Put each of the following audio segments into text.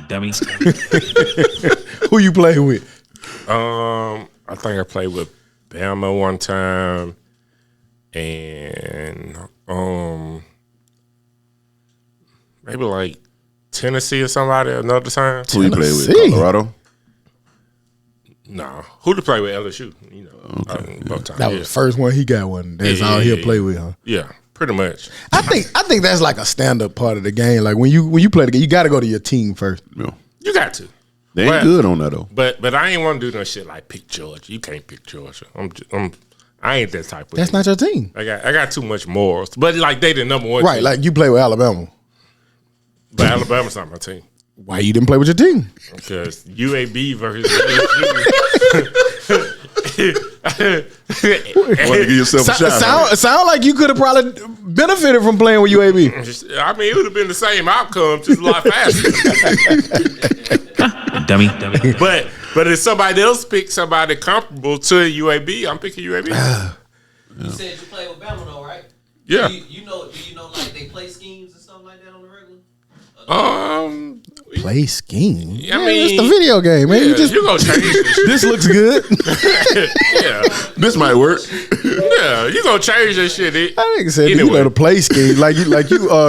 Dummies. Who you play with? I think I played with Bama one time, and maybe like Tennessee or somebody another time. Who you play with? Colorado? No. Who to play with? LSU. You know, both times. That was the first one he got one. That's all he'll play with, huh? Yeah, pretty much. I think that's like a stand-up part of the game. Like when you play the game, you got to go to your team first. Yeah. You got to. They ain't good on that though. But I ain't want to do no shit like pick Georgia. You can't pick Georgia. I ain't that type of. That's not your team. I got too much morals. But like they the number one. Right, team. like you play with Alabama. But Alabama's not my team. Why you didn't play with your team? Because UAB versus Want to give yourself a shot. Sound like you could have probably benefited from playing with UAB. I mean, it would have been the same outcome, just a lot faster. Dummy. But if somebody else picked somebody comparable to UAB, I'm picking UAB. You said you play with Bama though, right? Yeah. Do you know like they play schemes and stuff like that on the regular? Play scheme. I mean, it's the video game, man. Yeah, you gonna change this shit. This looks good. Yeah. This might work. Yeah, you gonna change that shit. I think said you know the play scheme. Like you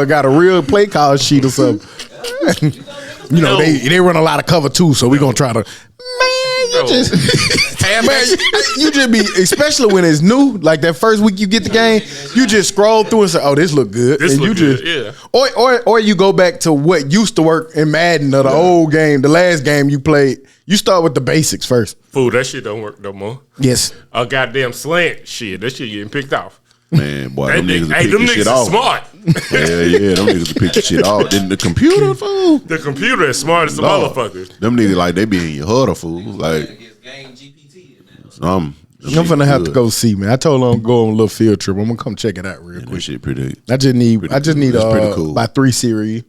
got a real play call sheet or something. You know, they run a lot of cover too, so we're gonna try to you just be, especially when it's new, like that first week you get the game, you just scroll through and say, "Oh, this look good," This and look you good, just, yeah. or you go back to what used to work in Madden or the old game, the last game you played. You start with the basics first. Fool, that shit don't work no more. Yes, A goddamn slant shit, that shit getting picked off. Man, boy, them niggas Hey, pick them this shit niggas off. smart. Yeah, them niggas pick the shit off. Then the computer, fool. The computer is smart as the Dog. motherfuckers. Them niggas like they be in your huddle, fool. Like Game GPT in there. I'm finna have to go see, man. I told him I'm go on a little field trip. I'm gonna come check it out real That quick. shit pretty. I just need That's pretty cool. by 3 series.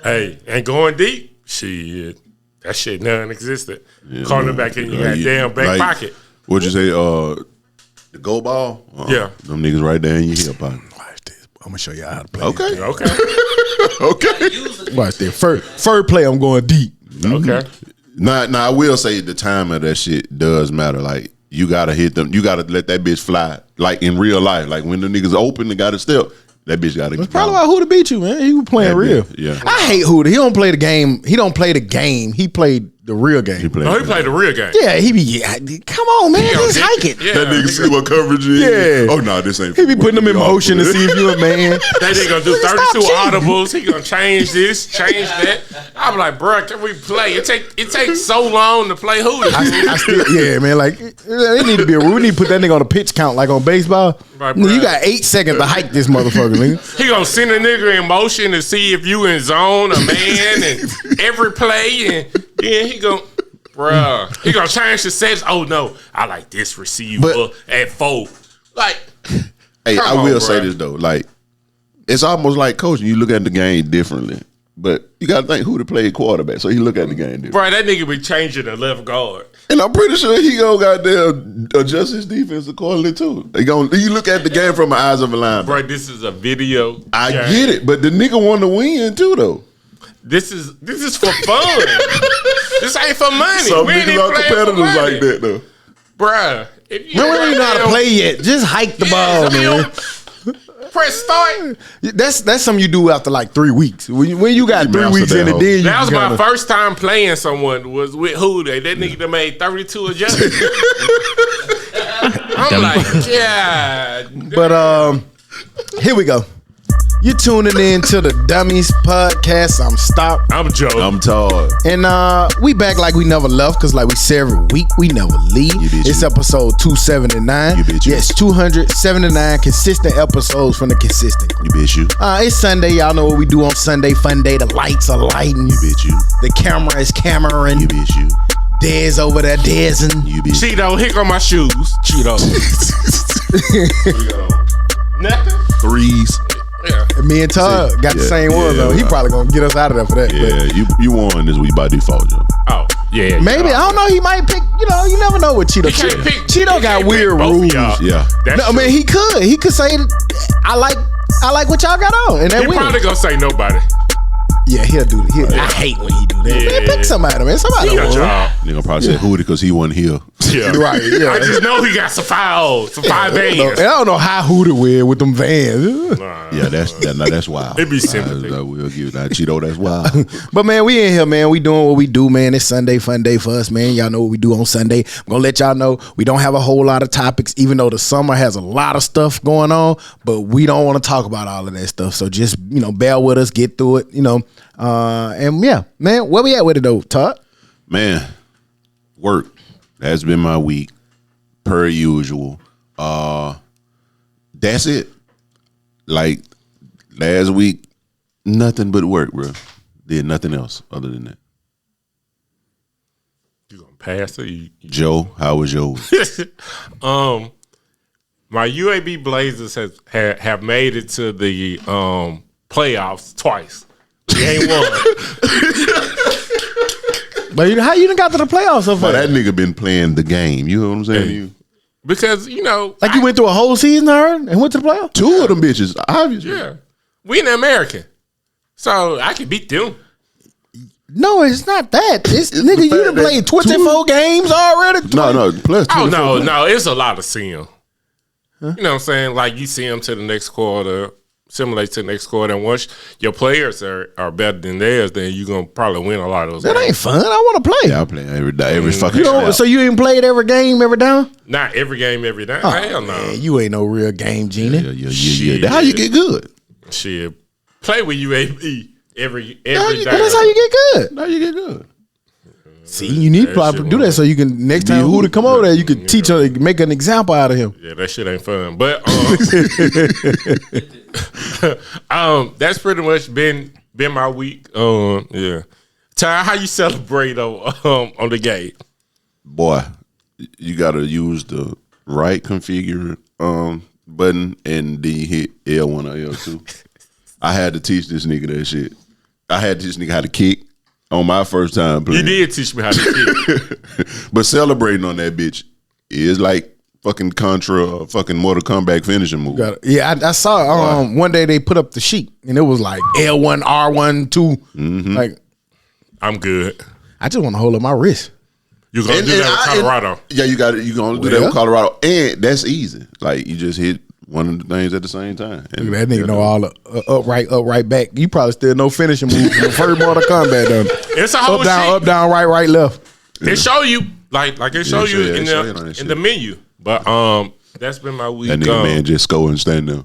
Hey, and going deep, shit, that shit non-existent. Cornerback in your goddamn back pocket. What'd you say? The go ball? Yeah. Them niggas right there in your hip pocket. Watch this. I'm gonna show you how to play. Okay. Okay. Okay. Watch this. First play, I'm going deep. Okay. Now I will say the time of that shit does matter. Like you gotta hit them. You gotta let that bitch fly. Like in real life. Like when the niggas open and got to step, that bitch gotta. It's probably about Huda beat you, man. He was playing real. Yeah. I hate Huda. He don't play the game. He don't play the game. He played the real game. He played the real game. Yeah, he be. Come on, man. Just hike it. Yeah, That nigga see what coverage is. Yeah. Oh no, this ain't. He be putting them in motion to see if you a man. They gonna do 32 cheating. audibles. He gonna change this, change that. I'm like, bro, can we play? It takes so long to play Hootie. I still, yeah, man. Like it need to be a rule. We need to put that nigga on a pitch count like on baseball. Right, You bruh. got 8 seconds to hike this motherfucker, nigga. He gonna send a nigga in motion to see if you in zone, a man, and every play, and then he gonna. Bruh, he gonna change the sets. Oh no, I like this receiver at 4. Like, Hey, come I on, will bruh. say this though. Like it's almost like coaching. You look at the game differently, but you got to think who to play quarterback. So he look at the game differently. Bro, that nigga be changing the left guard. And I'm pretty sure he gonna goddamn adjust his defense accordingly too. You look at the game from the eyes of a linebacker. Bro, this is a video. I game. get it, but the nigga want to win too though. This is for fun. This ain't for money. Some We ain't niggas even are playing for competitors money. like that though. Bruh. If you Man, we don't even know how to play yet. Just hike the ball, man. Press start. That's something you do after like 3 weeks. When you got 3 mastered weeks that in it, hoe. then you That was my kinda- first time playing someone was with Hootie. That nigga that made 32 adjustments. I'm like, yeah. But here we go. You tuning in to the Dummies podcast. I'm Stop. I'm Joe. I'm tired. And we back like we never left, because like we say every week, we never leave. You bitch, It's you. episode 279. You bitch, you. Yes, 279 consistent episodes from the consistent crew. You bitch you. It's Sunday. Y'all know what we do on Sunday. Fun day. The lights are lighting. You bitch you. The camera is cameraing. You bitch you. Dez over there dezing. You bitch. Cheeto, hick on my shoes. Cheeto. Nothing. Threes. Yeah. Me and Todd got the Yeah, same ones yeah, though. He right. probably gonna get us out of there for that. Yeah, you won this week by default, Joe. Oh, yeah. But maybe I don't know. He might pick. You know, you never know with Cheeto. He can't pick. Cheeto he got can't weird pick both of rules. y'all. Yeah. That's No, I mean he could say I like what y'all got on, and that He win. probably gonna say nobody. Yeah, he'll do it. I hate when he do that. Man, pick somebody, man. Somebody He got won. job. Nigga probably said Hootie because he wasn't here. Yeah. Right, yeah. I just know he got some five bands. And I don't know how Hootie wear with them vans. Yeah, that's wild. It be sympathy. We'll give that Cheeto. That's wild. But man, we in here, man. We doing what we do, man. It's Sunday, fun day for us, man. Y'all know what we do on Sunday. I'm gonna let y'all know we don't have a whole lot of topics, even though the summer has a lot of stuff going on. But we don't want to talk about all of that stuff. So just bear with us, get through it, And yeah, man, where we at with it though, Todd? Man, work has been my week per usual. That's it. Like last week, nothing but work, bro. Did nothing else other than that. You gonna pass it? Joe, how was yours? My UAB Blazers have made it to the playoffs twice. We ain't won. But how you done got to the playoffs so far? But that nigga been playing the game. You know what I'm saying? Because Like you went through a whole season, and went to the playoffs? Two of them bitches, obviously. yeah, we in the American, so I can beat them. No, it's not that. It's nigga, you done played 24 games already? No, plus two. Oh no, it's a lot of seeing 'em. You know what I'm saying? Like you see them to the next quarter, simulate to the next quarter, and once your players are better than theirs, then you're gonna probably win a lot of those That games. ain't fun. I want to play. Yeah, I play every day, every fucking You know, snap. so you ain't played every game, every down? Not every game, every day. Oh, Hell no. man, you ain't no real game genie. Yeah. Shit. That's how you get good. Shit. Play with UAB every day. That's how you get good. How you get good. See, you need to That probably shit do that so you can next time who to come over there, you can teach her, make an example out of him. Yeah, that shit ain't fun. But that's pretty much been my week. Yeah. Ty, how you celebrate on the game? Boy, you gotta use the right configure button and then you hit L1 or L2. I had to teach this nigga that shit. I had to teach this nigga how to kick on my first time playing. You did teach me how to kick. But celebrating on that bitch is like fucking Contra, fucking Mortal Kombat finishing move. Yeah, I saw one day they put up the sheet and it was like L1, R1, 2. Mm-hmm. Like, I'm good. I just want to hold up my wrist. You're gonna do that with Colorado. Yeah, you got it. You gonna do that with Colorado, and that's easy. Like you just hit one of the things at the same time. And that nigga know all the upright, back. You probably still know finishing moves from the first Mortal Kombat done. It's a whole up, down, right, left. They show you like it show you in the menu. But that's been my week. That nigga man just go and stand there.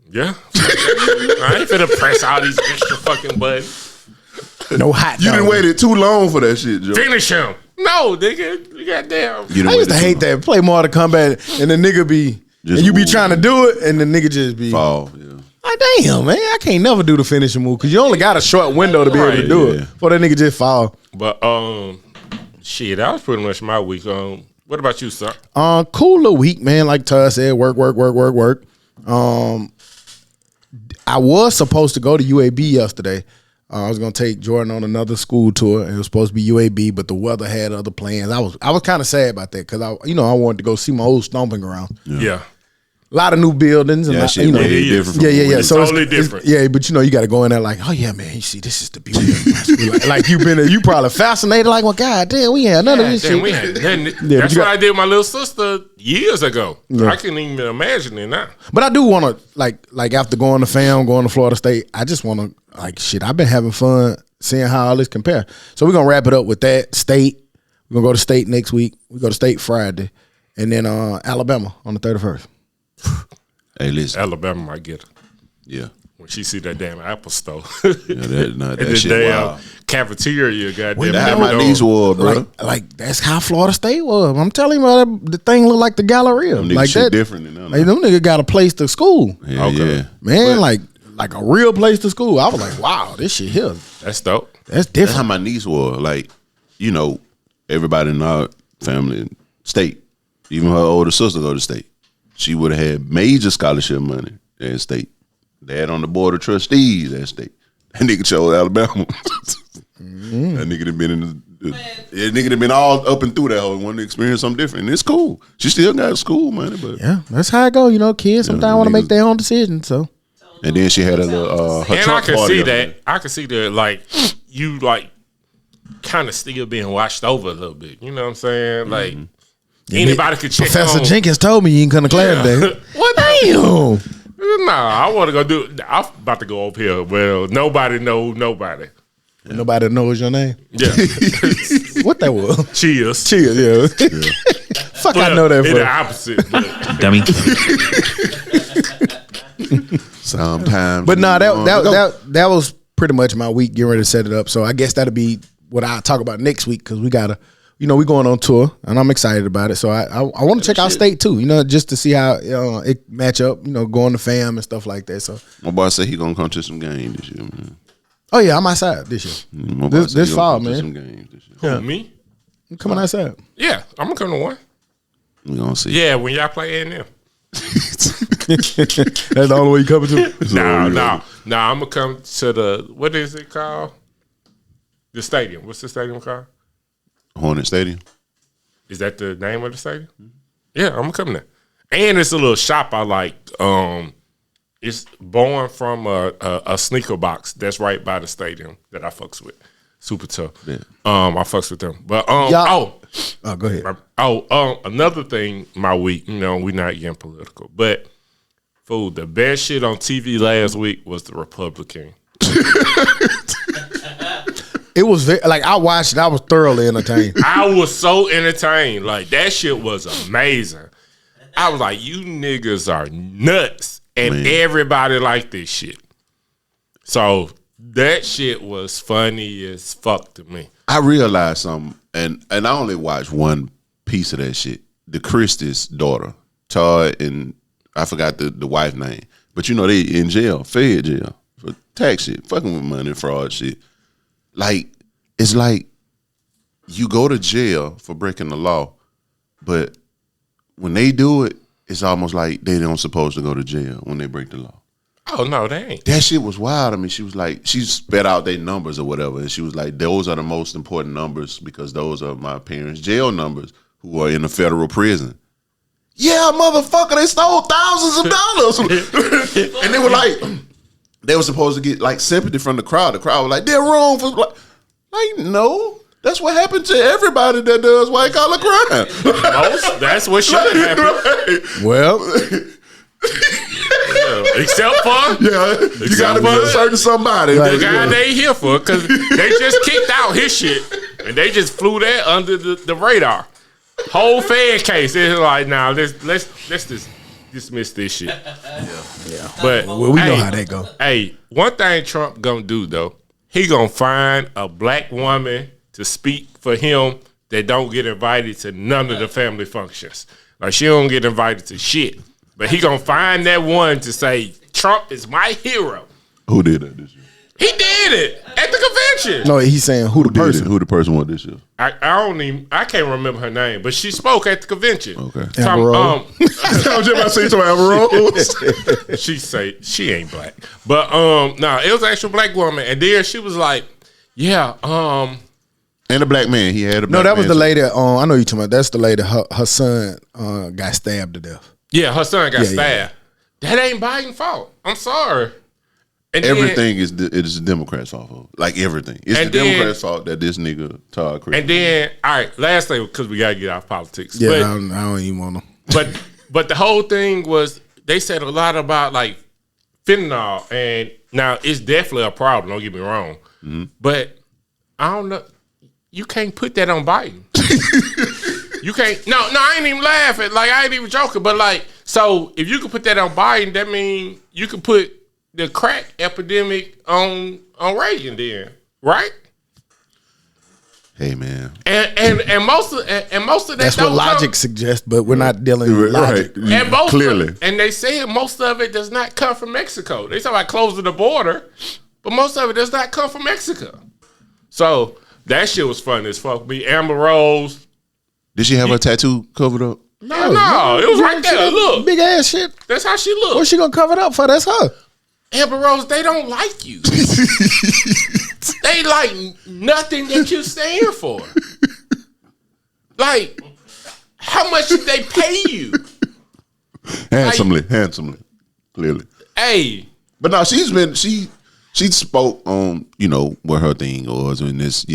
Yeah. I ain't finna press all these extra fucking buttons. No hot. You done waited too long for that shit, Joe. Finish him. No, nigga. You goddamn. I used to hate that. Play Mortal Kombat and the nigga be Just and you be trying to do it and the nigga just be fall. Yeah. like, damn, man, I can't never do the finishing move because you only got a short window to be able to do it before that nigga just fall. But shit, that was pretty much my week. What about you, sir? Cool little week, man. Like Todd said, work. I was supposed to go to UAB yesterday. I was gonna take Jordan on another school tour. It was supposed to be UAB, but the weather had other plans. I was kind of sad about that because I wanted to go see my old stomping ground. Yeah. A lot of new buildings. And shit really different. Yeah. So totally different. But you got to go in there like, oh yeah, man. You see, this is the beauty of my school. like you probably fascinated. Like, well, God damn, we had none of this shit. We had nothing. Yeah, That's what I did with my little sister years ago. Yeah. I can't even imagine it now. But I do want to like after going to FAM, going to Florida State, I just want to shit. I've been having fun seeing how all this compare. So we're gonna wrap it up with that State. We're gonna go to State next week. We go to State Friday, and then Alabama on the 31st. Hey, listen. Alabama might get her. Yeah. When she see that damn Apple store. Yeah, that shit damn wild. cafeteria, goddamn. That how my niece was, bro. Like that's how Florida State was. I'm telling you, the thing looked like the Galleria. Them Like shit that. different than them. Like them niggas got a place to school. Yeah, yeah. Man, like a real place to school. I was like, wow, this shit here. That's dope. That's That's different. how my niece was. Like, everybody in our family, State. Even her older sister go to State. She would have had major scholarship money at State. Dad on the board of trustees at State. That nigga chose Alabama. That nigga done been that nigga done been all up and through that whole wanted to experience something different. And it's cool. She still got school money, but Yeah, that's how it go. Kids sometimes want to make their own decisions. So Tell And then she had a little her And I Trump can party see up that. there. I can see that, like, you, like, kind of still being watched over a little bit. You know what I'm saying? Like, anybody could check Professor on. Jenkins told me you ain't come to class today. What? Damn. Nah, I want to go do. I'm about to go up here. Well, nobody know nobody. Nobody knows your name. Yeah. What that was? Cheers. Cheers, yeah. Fuck, I know that In for. the opposite. But Dummy. Sometimes. But nah, that was pretty much my week getting ready to set it up. So I guess that'll be what I'll talk about next week because we gotta, we going on tour and I'm excited about it. So I want to check out state too, just to see how it match up. Going to fam and stuff like that. So my boy said he gonna come to some games this year, man. oh yeah, I'm outside this year. My boy said This he fall, gonna come to man. some games this year. who, me? I'm coming outside. Yeah, I'm gonna come to one. We gonna see. Yeah, when y'all play A&M. That's the only way you coming to. Nah. I'm gonna come to the, what is it called? The stadium. What's the stadium called? Hornet Stadium. Is that the name of the stadium? Yeah, I'm gonna come there. And it's a little shop I like. It's born from a sneaker box that's right by the stadium that I fucks with. Super tough. Yeah. I fucks with them. But Oh, go ahead. Another thing, my week. We're not getting political, but fool, the best shit on TV last week was the Republican. It was very, like I watched it. I was thoroughly entertained. I was so entertained. Like that shit was amazing. I was like, you niggas are nuts, and Man. everybody liked this shit. So that shit was funny as fuck to me. I realized something, and I only watched one piece of that shit. The Christie's daughter, Todd, and I forgot the wife name, but they in jail, fed jail for tax shit, fucking with money, fraud shit. Like, it's like you go to jail for breaking the law, but when they do it, it's almost like they don't supposed to go to jail when they break the law. Oh no, they ain't. That shit was wild. I mean, she was like, she spit out their numbers or whatever, and she was like, those are the most important numbers because those are my parents' jail numbers who are in a federal prison. Yeah, motherfucker, they stole thousands of dollars. And they were like, they were supposed to get like sympathy from the crowd. The crowd was like, they're wrong for like no. That's what happened to everybody that does white collar crime. That's what should have happened. Well, Except for You gotta be a certain somebody. the guy they here for, because they just kicked out his shit and they just flew that under the radar. Whole Fed case. It's like, nah, let's just dismiss this shit. Yeah. But well, we know how that go. Hey, one thing Trump gonna do though, he gonna find a black woman to speak for him that don't get invited to none of the family functions. Like she don't get invited to shit. But he gonna find that one to say, Trump is my hero. Who did that this year? He did it at the convention. No, he's saying who the person. Who the person was this year? I can't remember her name, but she spoke at the convention. Okay. Amber Rose. I was just about to say to Amber Rose. She say she ain't black, but no, it was an actual black woman, and there she was like, yeah, And a black man. He had a black No, that was man the lady. I know you talking about. That's the lady. Her son got stabbed to death. yeah, her son got Yeah, stabbed. That ain't Biden's fault. I'm sorry. And then- Everything is the Democrats' fault. Like everything. It's And the then- Democrats' fault that this nigga Todd Christie. and then, all right, last thing, because we gotta get off politics. Yeah, but, I don't even want to. but the whole thing was they said a lot about like fentanyl, and now it's definitely a problem. Don't get me wrong, but I don't know. You can't put that on Biden. You can't. No, I ain't even laughing. Like I ain't even joking. But like, so if you can put that on Biden, that means you can put the crack epidemic on Reagan, then, right? Hey man. And most of that That's what don't logic come- suggests, but we're not dealing with logic. And most Clearly. and they said most of it does not come from Mexico. They talk about closing the border, but most of it does not come from Mexico. So that shit was fun as fuck. Me, Amber Rose. Did she have her tattoo covered up? No, it was right there. Look, Big ass shit. that's how she looked. What's she gonna cover it up for? That's her. Amber Rose, they don't like you. They like nothing that you stand for. Like, how much did they pay you? Handsomely. Clearly. Hey, But no, she spoke on, what her thing was, and this,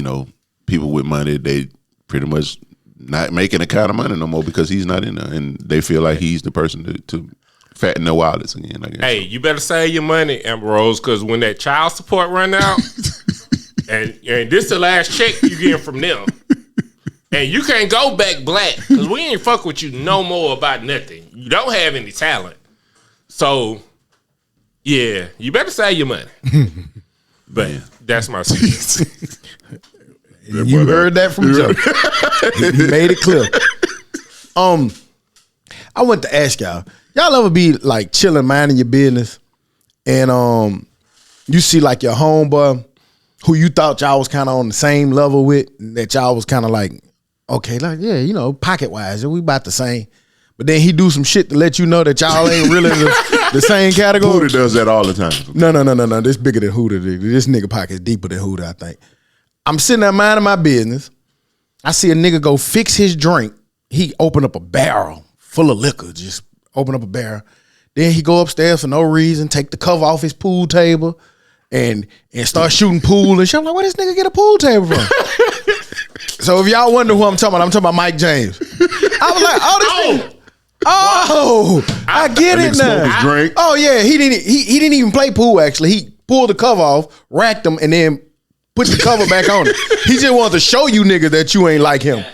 people with money, they pretty much not making the kind of money no more because he's not in there, and they feel like he's the person to fatten their wallets again, I guess. Hey, you better save your money, Amber Rose, because when that child support run out, and this the last check you get from them, and you can't go back black because we ain't fuck with you no more about nothing. You don't have any talent, so yeah, you better save your money. But that's my secret. You heard that from Joe. He made it clear. I want to ask y'all ever be like chilling, minding your business, and you see like your homeboy who you thought y'all was kind of on the same level with, that y'all was kind of like, okay, like, yeah, pocket wise, we about the same. But then he do some shit to let you know that y'all ain't really the same category. Hooter does that all the time. No. This bigger than Hooter. This nigga pocket's deeper than Hooter, I think. I'm sitting there minding my business. I see a nigga go fix his drink. He open up a barrel full of liquor, just open up a barrel. Then he go upstairs for no reason, take the cover off his pool table and start shooting pool and shit. I'm like, where this nigga get a pool table from? So if y'all wonder who I'm talking about Mike James. I was like, I get it now. Drink. Oh yeah, he didn't even play pool actually. He pulled the cover off, racked him, and then put the cover back on it. He just wanted to show you nigga that you ain't like him.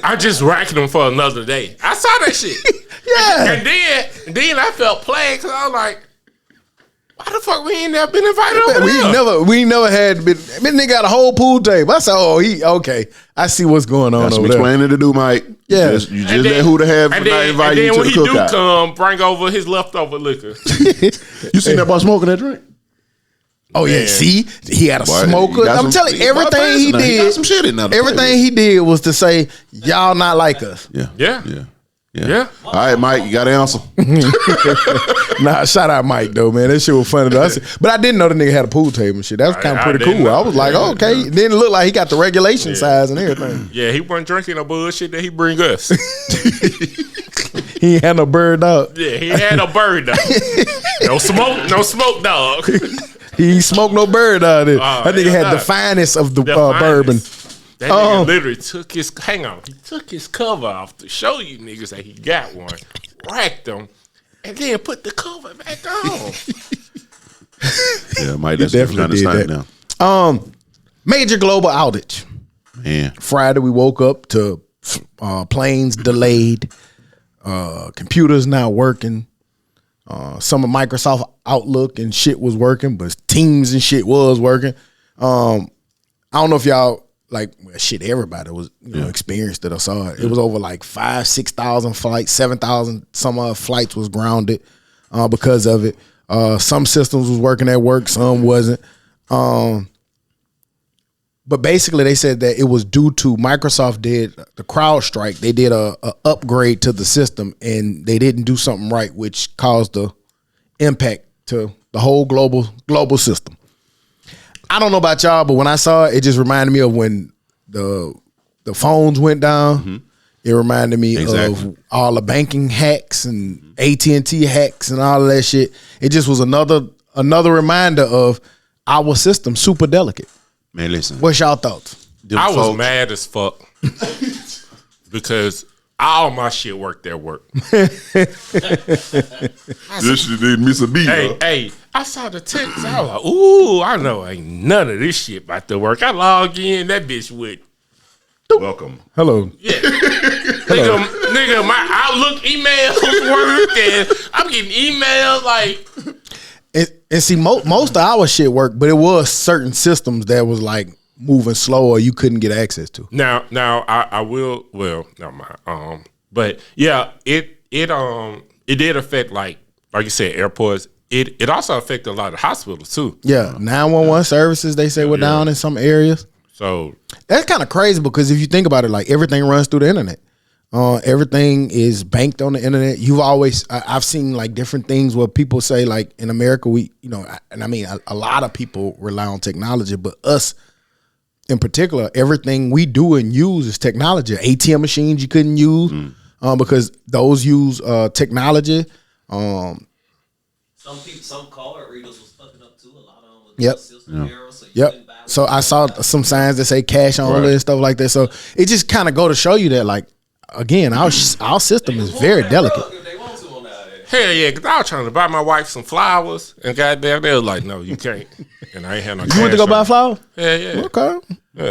I just racked him for another day. I saw that shit. Yeah. And then I felt plagued because I was like, why the fuck we ain't never been invited over there? We never had been. This nigga got a whole pool table. I said, okay. I see what's going on Got some over there. explaining to do, Mike. Yeah. You just let Hooter have for not inviting you to the cookout. And then when he do come, bring over his leftover liquor. You seen that boy smoking that drink? Oh yeah, see, he had a smoker. I'm telling you, everything he did, got some shit in there everything he did was to say, y'all not like us. Yeah. All right, Mike, you got to answer. Nah, shout out Mike though, man. That shit was funny though. But I didn't know the nigga had a pool table and shit. That was kind of pretty cool. I was like, okay. It didn't look like he got the regulation size and everything. Yeah, he wasn't drinking no bullshit that he bring us. He ain't had no bird dog. Yeah, he had no bird dog. No smoke dog. He ain't smoked no bird out there. That nigga had the finest of the bourbon. That nigga literally took his cover off to show you niggas that he got one, racked them, and then put the cover back on. Yeah, Mike, that's definitely did that now. Major global outage. Man. Friday we woke up to planes delayed, computers not working. Some of Microsoft Outlook and shit was working, but Teams and shit was working. I don't know if y'all everybody was experienced it or saw it. It was over like 5,000-6,000 flights, 7,000 some odd flights was grounded because of it. Some systems was working at work, some wasn't. But basically, they said that it was due to Microsoft did the CrowdStrike. They did a upgrade to the system, and they didn't do something right, which caused the impact to the whole global system. I don't know about y'all, but when I saw it, it just reminded me of when the phones went down. Mm-hmm. It reminded me of all the banking hacks and AT&T hacks and all of that shit. It just was another reminder of our system super delicate. Man, listen. What's y'all thoughts? I was mad as fuck because all my shit worked at work. This shit didn't miss a beat. Hey, I saw the text. I was like, ooh, I know ain't none of this shit about to work. I logged in, that bitch went. Welcome. Hello. Yeah. Nigga, my Outlook emails work, and I'm getting emails like. And see, most of our shit worked, but it was certain systems that was like moving slow or you couldn't get access to. Now I will. Well, never mind. But yeah, it did affect like you said, airports. It also affected a lot of hospitals too. Yeah, 911 services they say were down in some areas. So that's kind of crazy because if you think about it, like everything runs through the internet. Everything is banked on the internet. I've seen like different things where people say like in America, and I mean, a lot of people rely on technology, but us in particular, everything we do and use is technology. ATM machines you couldn't use because those use technology. Some card readers was fucking up too. A lot of them was Yep. system error, so you Yep. couldn't buy So I saw some signs that say cash only Right. and stuff like that. So it just kind of go to show you that, like, again, our system is very delicate. If they want to on that. Hell yeah, because I was trying to buy my wife some flowers, and goddamn, they was like, no, you can't. And I ain't had no You went to go buy flowers? Yeah, yeah. Okay,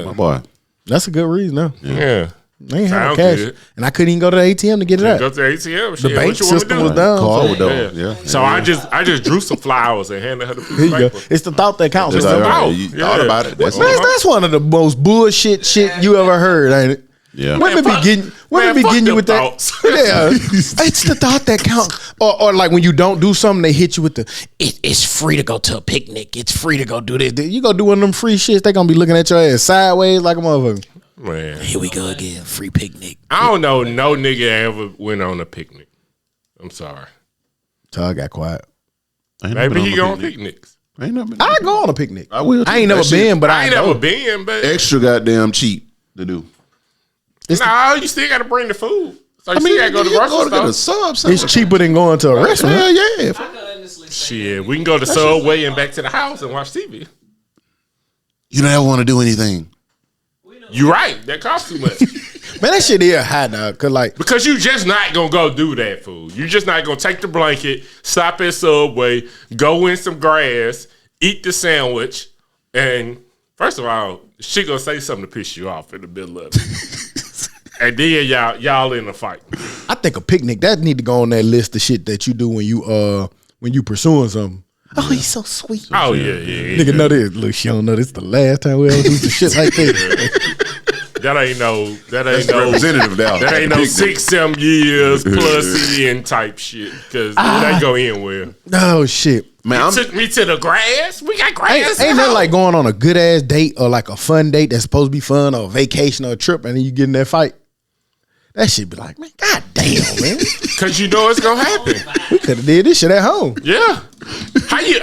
My boy. that's a good reason. No, Yeah. I ain't had no Sound cash, good. and I couldn't even go to the ATM to get it Go out. to the ATM. Shit, The bank what you want me to system do? was down. Card So, with those. Yeah. So I just drew some flowers and handed her the piece here of you go. paper. It's the thought that counts. That's man. all right. about. You Yeah. thought about it. That's Man, it. That's one of the most bullshit shit you ever heard, ain't it? Yeah. Women be fuck- getting man, you fuck with them that. thoughts. Yeah, it's the thought that counts. Or like when you don't do something, they hit you with it's free to go to a picnic. It's free to go do this. You go do one of them free shits, they gonna be looking at your ass sideways like a motherfucker. Man, Here we go again, free picnic. I don't know no nigga ever went on a picnic. I'm sorry. So I got quiet. Ain't never Maybe been he go on picnic. picnics. Ain't never been. I go on a picnic. I will. I ain't That never shit been, but I ain't know. never been, but Extra goddamn cheap to do. nah, you still got to bring the food. So you I mean, still got to go to the you grocery get a store. sub. It's cheaper than going to a restaurant. Hell yeah. I can honestly say Shit, we can go to Subway and back to the house and watch TV. You don't ever want to do anything. You right. That costs too much. Man, that shit is high dog. Cause like Because you just not gonna go do that food. You just not gonna take the blanket, stop at Subway, go in some grass, eat the sandwich, and first of all, she gonna say something to piss you off in the middle of it. And then y'all in a fight. I think a picnic that need to go on that list of shit that you do when you pursuing something. Oh, he's so sweet. Oh yeah. Nigga know this. Look, she don't know this the last time we ever do some shit like this. That ain't no Representative now. that ain't no Picnic. 6-7 years plus in type shit. Cause that go in well. Oh shit. Man, I'm, Took me to the grass. We got grass. Ain't at that home. like going on a good ass date or like a fun date that's supposed to be fun or a vacation or a trip and then you get in that fight? That shit be like, man, god damn, man. Cause you know it's gonna happen. We could have did this shit at home. Yeah. How you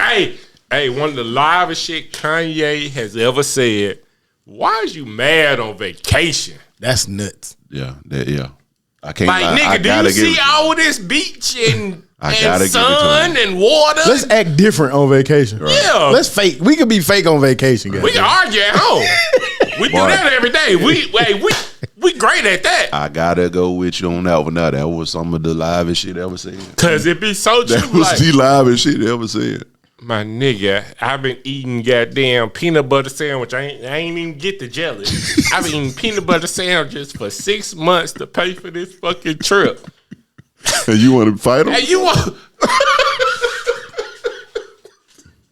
hey, one of the livest shit Kanye has ever said. Why is you mad on vacation? That's nuts. yeah. I can't. Like, I nigga, do gotta you give it see to all this beach and I gotta give it to sun him. and water? Let's act different on vacation. yeah. Let's fake. We could be fake on vacation, guys. We can argue at home. We do Boy. that every day. We great at that. I gotta go with you on that one. Now that was some of the livest shit ever said. Cause it be so true. That was Like, the livest shit ever said. my nigga, I've been eating goddamn peanut butter sandwich. I ain't even get the jelly. I've been eating peanut butter sandwiches for 6 months to pay for this fucking trip. And you want to fight him? Hey, you want?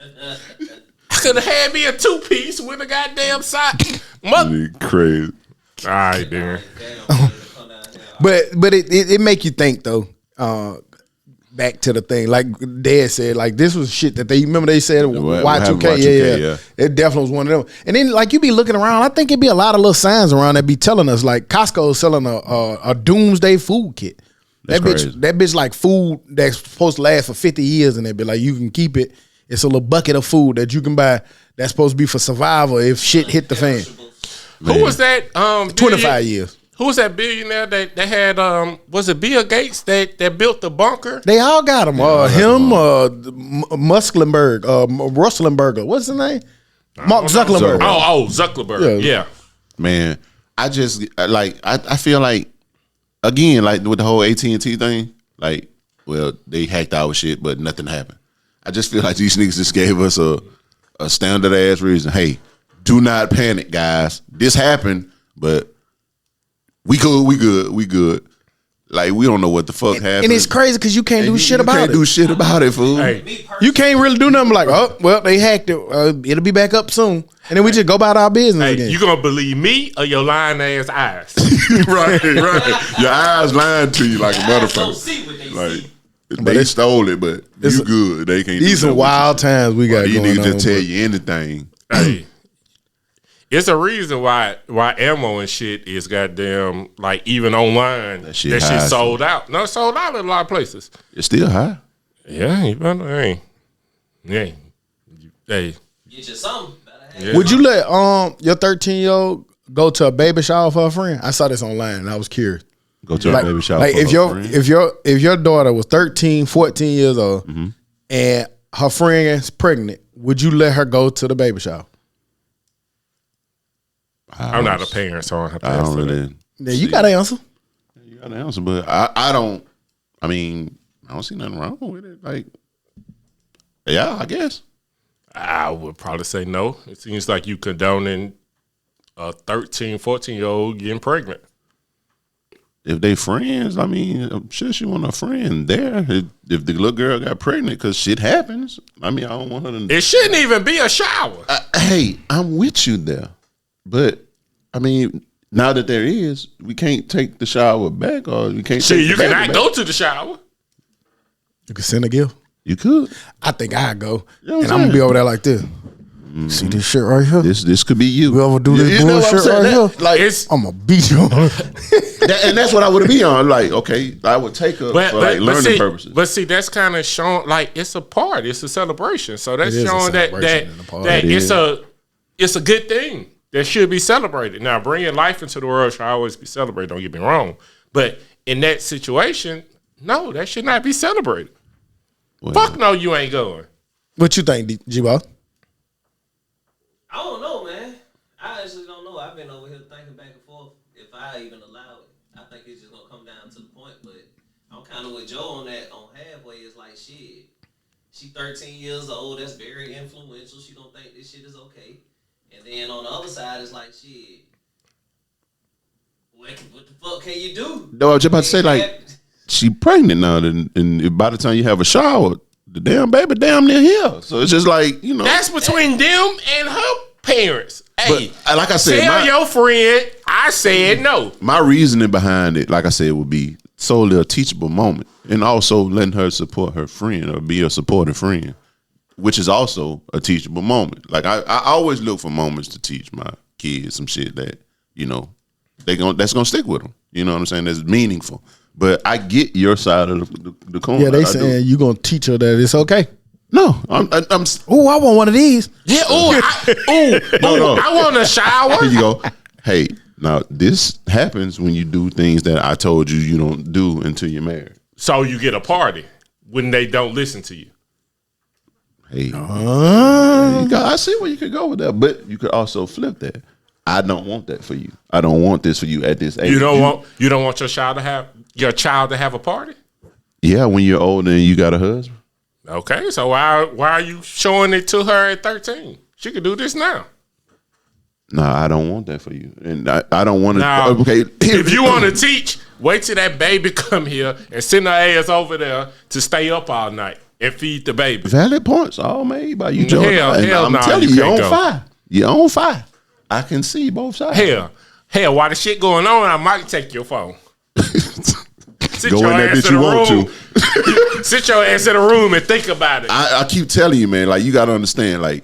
I could have had me a 2-piece with a goddamn side. Mother. Nigga crazy. All right, then. But it make you think though. Back to the thing, like Dad said, like this was shit that they remember they said what happened Y2K, Y2K, yeah. yeah. It definitely was one of them. And then like you be looking around, I think it'd be a lot of little signs around that be telling us like Costco is selling a doomsday food kit. That's crazy. That bitch like food that's supposed to last for 50 years, and they be like you can keep it. It's a little bucket of food that you can buy that's supposed to be for survival if shit hit the fan. Who was that? 25 years. Who was that billionaire that had? Was it Bill Gates that built the bunker? They all got him. Musklenberg, Russellenberger. What's his name? Mark Zuckerberg. Zuckerberg. Yeah. Man, I just like I feel like again like with the whole AT&T thing, like well they hacked our shit, but nothing happened. I just feel like these niggas just gave us a standard ass reason. Hey, do not panic, guys. This happened, but we good. Like we don't know what the fuck happened. And it's crazy because you can't do shit about You can't it. do shit about it, fool. Hey, You can't really do nothing like, oh, well, they hacked it. It'll be back up soon. And then we just go about our business hey, again. you gonna believe me or your lying ass eyes? right. Your eyes lying to you like a Don't motherfucker. see what they Like see. they stole it, but you good. They can't. These do are nothing with wild times we got you. going These niggas on. just tell bro. you anything. Hey, it's a reason why ammo and shit is goddamn like even online. That shit shit high, sold out. No, it sold out in a lot of places. It's still high. Yeah, you better. Hey. Hey. Get you something. Better have Yeah. Would you let your 13-year-old go to a baby shower for a friend? I saw this online and I was curious. Go to Like, a baby shower. like for if her friend. your daughter was 13, 14 years old and her friend is pregnant, would you let her go to the baby shower? I'm not a parent, so I don't have to I answer don't that. really. Yeah, you got to answer. You got to answer, but I don't. I mean, I don't see nothing wrong with it. Like, yeah, I guess. I would probably say no. It seems like you condoning a 13, 14-year-old getting pregnant. If they friends, I mean, I'm sure she want a friend there. If the little girl got pregnant, because shit happens. I mean, I don't want her to. It shouldn't even be a shower. Hey, I'm with you there, but I mean, now that there is, we can't take the shower back, or we can't. See, take you the baby cannot back. go to the shower. You can send a gift. You could. I think I'd go. You know what And I'm I'm going to be saying? over there like this. See this shit right here? This could be you. We ever do this You know what I'm bullshit saying? right here? Like, It's I'm going to beat you on and that's what I would be on. Like, okay, I would take her for like learning see, purposes. But see, that's kind of showing like it's a party, it's a celebration. So that's It is a showing that celebration and a party. that It is. it's a good thing that should be celebrated. Now, bringing life into the world should always be celebrated. Don't get me wrong, but in that situation, no, that should not be celebrated. Well, Fuck no, you ain't going. What you think, G-Ball? I don't know, man. I actually don't know. I've been over here thinking back and forth if I even allow it. I think it's just gonna come down to the point, but I'm kind of with Joe on that. On halfway, it's like shit. She 13 years old. That's very influential. She don't think this shit is okay. And then on the other side, it's like shit. What the fuck can you do? no, I was just about to say, like, she pregnant now, and by the time you have a shower, the damn baby damn near here. So it's just like, you know. That's between them and her parents. Hey, But, like I said, tell your friend I said no. my reasoning behind it, like I said, would be solely a teachable moment, and also letting her support her friend or be a supportive friend, which is also a teachable moment. Like I always look for moments to teach my kids some shit that, you know, that's gonna stick with them. You know what I'm saying? That's meaningful. But I get your side of the coin. Yeah, they I do. saying you going to teach her that it's okay. No, I'm Oh, I want one of these. Yeah, No. I want a shower. here you go. Hey, now this happens when you do things that I told you you don't do until you're married. So you get a party when they don't listen to you. Hey, I see where you could go with that, but you could also flip that. I don't want that for you. I don't want this for you at this age. You don't want your child to have a party? Yeah, when you're older and you got a husband. Okay, so why are you showing it to her at 13? She could do this now. No, I don't want that for you, and I don't want to. Now, Okay, if you want to teach, wait till that baby come here and send her ass over there to stay up all night and feed the baby. valid points all made by you, Joe. Hell I'm nah, telling you you, you're on can't go. fire. You're on fire. I can see both sides. Hell, while the shit going on, I might take your phone. Sit Go your in there ass that in you the want room. Sit your ass in the room and think about it. I keep telling you, man. Like, you got to understand. Like,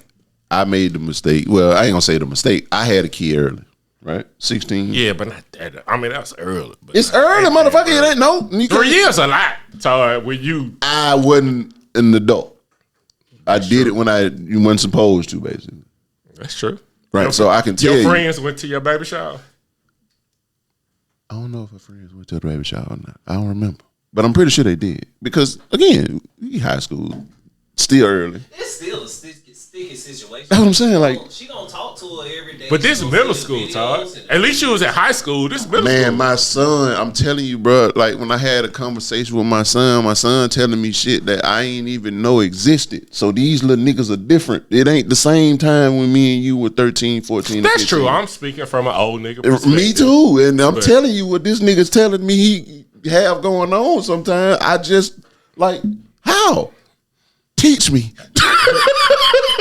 I made the mistake. Well, I ain't gonna say the mistake. I had a kid early, right? 16. Yeah, but not that. I mean, that's early. But It's early, motherfucker. It ain't no. 3 years a lot. So when you, I wasn't an adult. I did it when you wasn't supposed to, basically. that's true. Right. So I can tell Your you. friends went to your baby shower. I don't know if her friends went to the baby shower or not. I don't remember, but I'm pretty sure they did because again, we high school, still early. It's still a sticky situation. That's what I'm saying. Like, She gonna talk to her every day. But She this gonna middle see school, the Todd. videos and- At least you was at high school. This middle man, school. my son, I'm telling you, bro. Like when I had a conversation with my son telling me shit that I ain't even know existed. So these little niggas are different. It ain't the same time when me and you were 13, 14. and That's 15. true. I'm speaking from an old nigga perspective. Me too. And I'm But- telling you what this nigga's telling me he have going on sometimes. I just like, how? Teach me.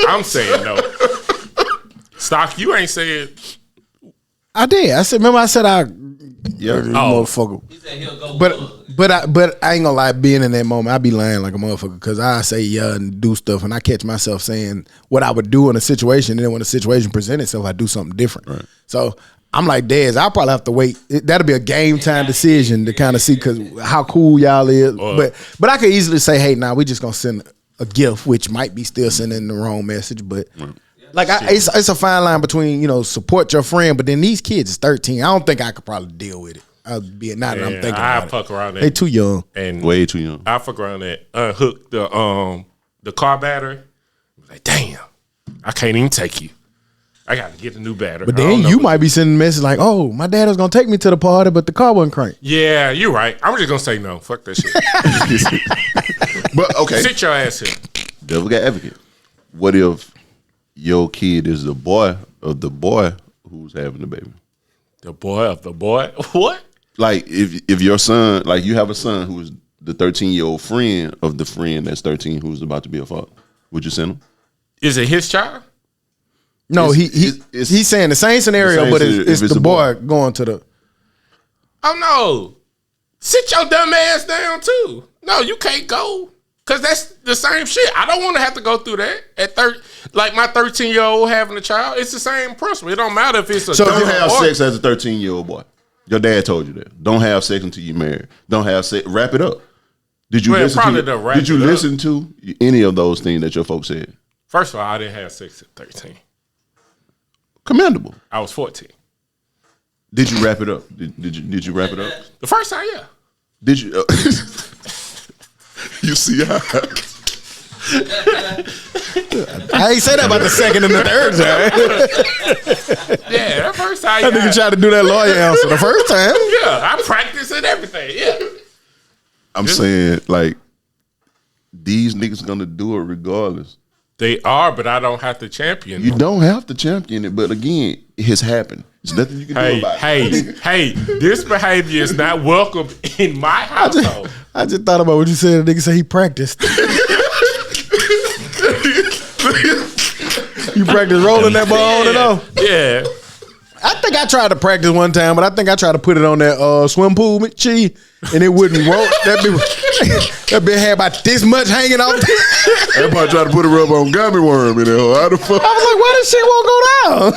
I'm saying no. Stock, you ain't said. I did. I said, remember I said Yeah. motherfucker. He said he'll go But with her. but I ain't gonna lie, being in that moment, I be lying like a motherfucker because I say yeah and do stuff, and I catch myself saying what I would do in a situation, and then when the situation presents itself, I do something different. Right. So I'm like, Dez, I'll probably have to wait. That'll be a game time decision to kind of see because how cool y'all is. But I could easily say, hey, now we just gonna send a gift, which might be still sending the wrong message, but. Like it's a fine line between support your friend, but then these kids is 13. I don't think I could probably deal with it. I'll be now that I'm thinking I about fuck around it. They that too young. and Way too young. I fuck around that. Unhook the the car battery. Like, damn, I can't even take you. I got to get a new battery. But then you might be sending a message like, oh, my dad was going to take me to the party, but the car wasn't cranked. Yeah, you're right. I'm just going to say no. Fuck that shit. But okay, Sit your ass here. devil got advocate. What if your kid is the boy of the boy who's having the baby? The boy of the boy? What? Like if your son, like you have a son who's the 13-year-old friend of the friend that's 13 who's about to be a father, would you send him? Is it his child? No, it's he's saying the same scenario, but it's the boy going to the. Oh, no. Sit your dumb ass down, too. No, you can't go. Because that's the same shit. I don't want to have to go through that at like my 13-year-old having a child. It's the same principle. It don't matter if it's a So girl don't have or- sex as a 13-year-old boy. Your dad told you that. Don't have sex until you marry. Don't have sex. Wrap it up. Did you Well, listen probably to? to wrap Did you it up. listen to any of those things that your folks said? First of all, I didn't have sex at 13. Commendable. I was 14. Did you wrap it up? Did you wrap it up? The first time, yeah. Did you? You see how? I ain't say that about the second and the third time. Yeah, that first time, That nigga yeah. tried to do that lawyer answer the first time. Yeah, I practiced and everything, yeah. I'm saying like these niggas gonna do it regardless. They are, but I don't have to champion You them. don't have to champion it, but again, it has happened. There's nothing you can do about it. Hey, this behavior is not welcome in my household. I just thought about what you said. The nigga said he practiced. You practice rolling that ball on and off. Yeah. I think I tried to practice one time, but I think I tried to put it on that swim pool chi, and it wouldn't roll. That bitch had about this much hanging off. Everybody try to put a rub on gummy worm in there. How the fuck? I was like, why this shit won't go down?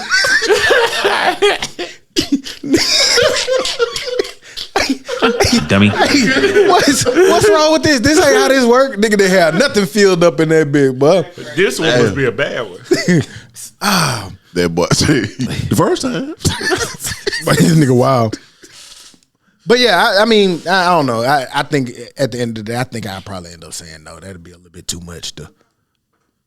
Dummy. What's wrong with this? This ain't how this work. Nigga, they had nothing filled up in that big, boy. This one must be a bad one. That boy say the first time. But this nigga wild. But yeah, I mean, I don't know. I think at the end of the day, I think I'd probably end up saying no. That'd be a little bit too much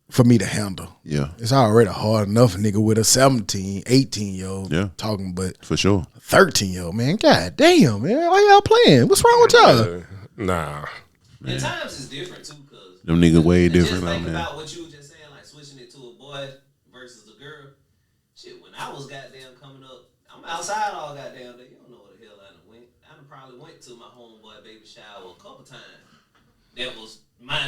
for me to handle. Yeah, It's already hard enough, nigga, with a 17, 18-year-old talking, but for sure. 13-year-old, man, god damn, man, why y'all playing? What's wrong with y'all? Nah. And times is different too, cause Them niggas way just different, think man. about what you were just saying, like switching it to a boy versus a girl. Shit, when I was goddamn coming up, I'm outside all goddamn day. You don't know where the hell I done went. I done probably went to my homeboy baby shower a couple times. That was my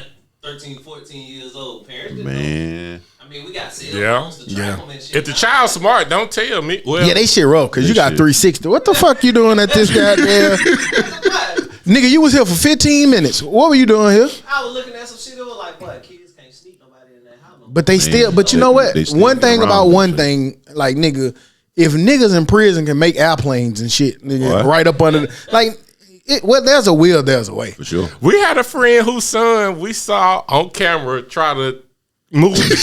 13, 14 years old. Parents didn't know. Man, I mean, we got cell Yeah. phones to track them and shit. If the child's smart, don't tell me. Well, Yeah, they shit rough, because you got shit. 360. What the fuck you doing at this goddamn? Nigga, you was here for 15 minutes. What were you doing here? I was looking at some shit. It was like, boy, kids can't sneak nobody in that house. No more. But they still, but you know what? they still One thing around about and one shit. thing, like nigga, if niggas in prison can make airplanes and shit, nigga, What? right up under, there's a will, there's a way. for sure. we had a friend whose son we saw on camera try to move the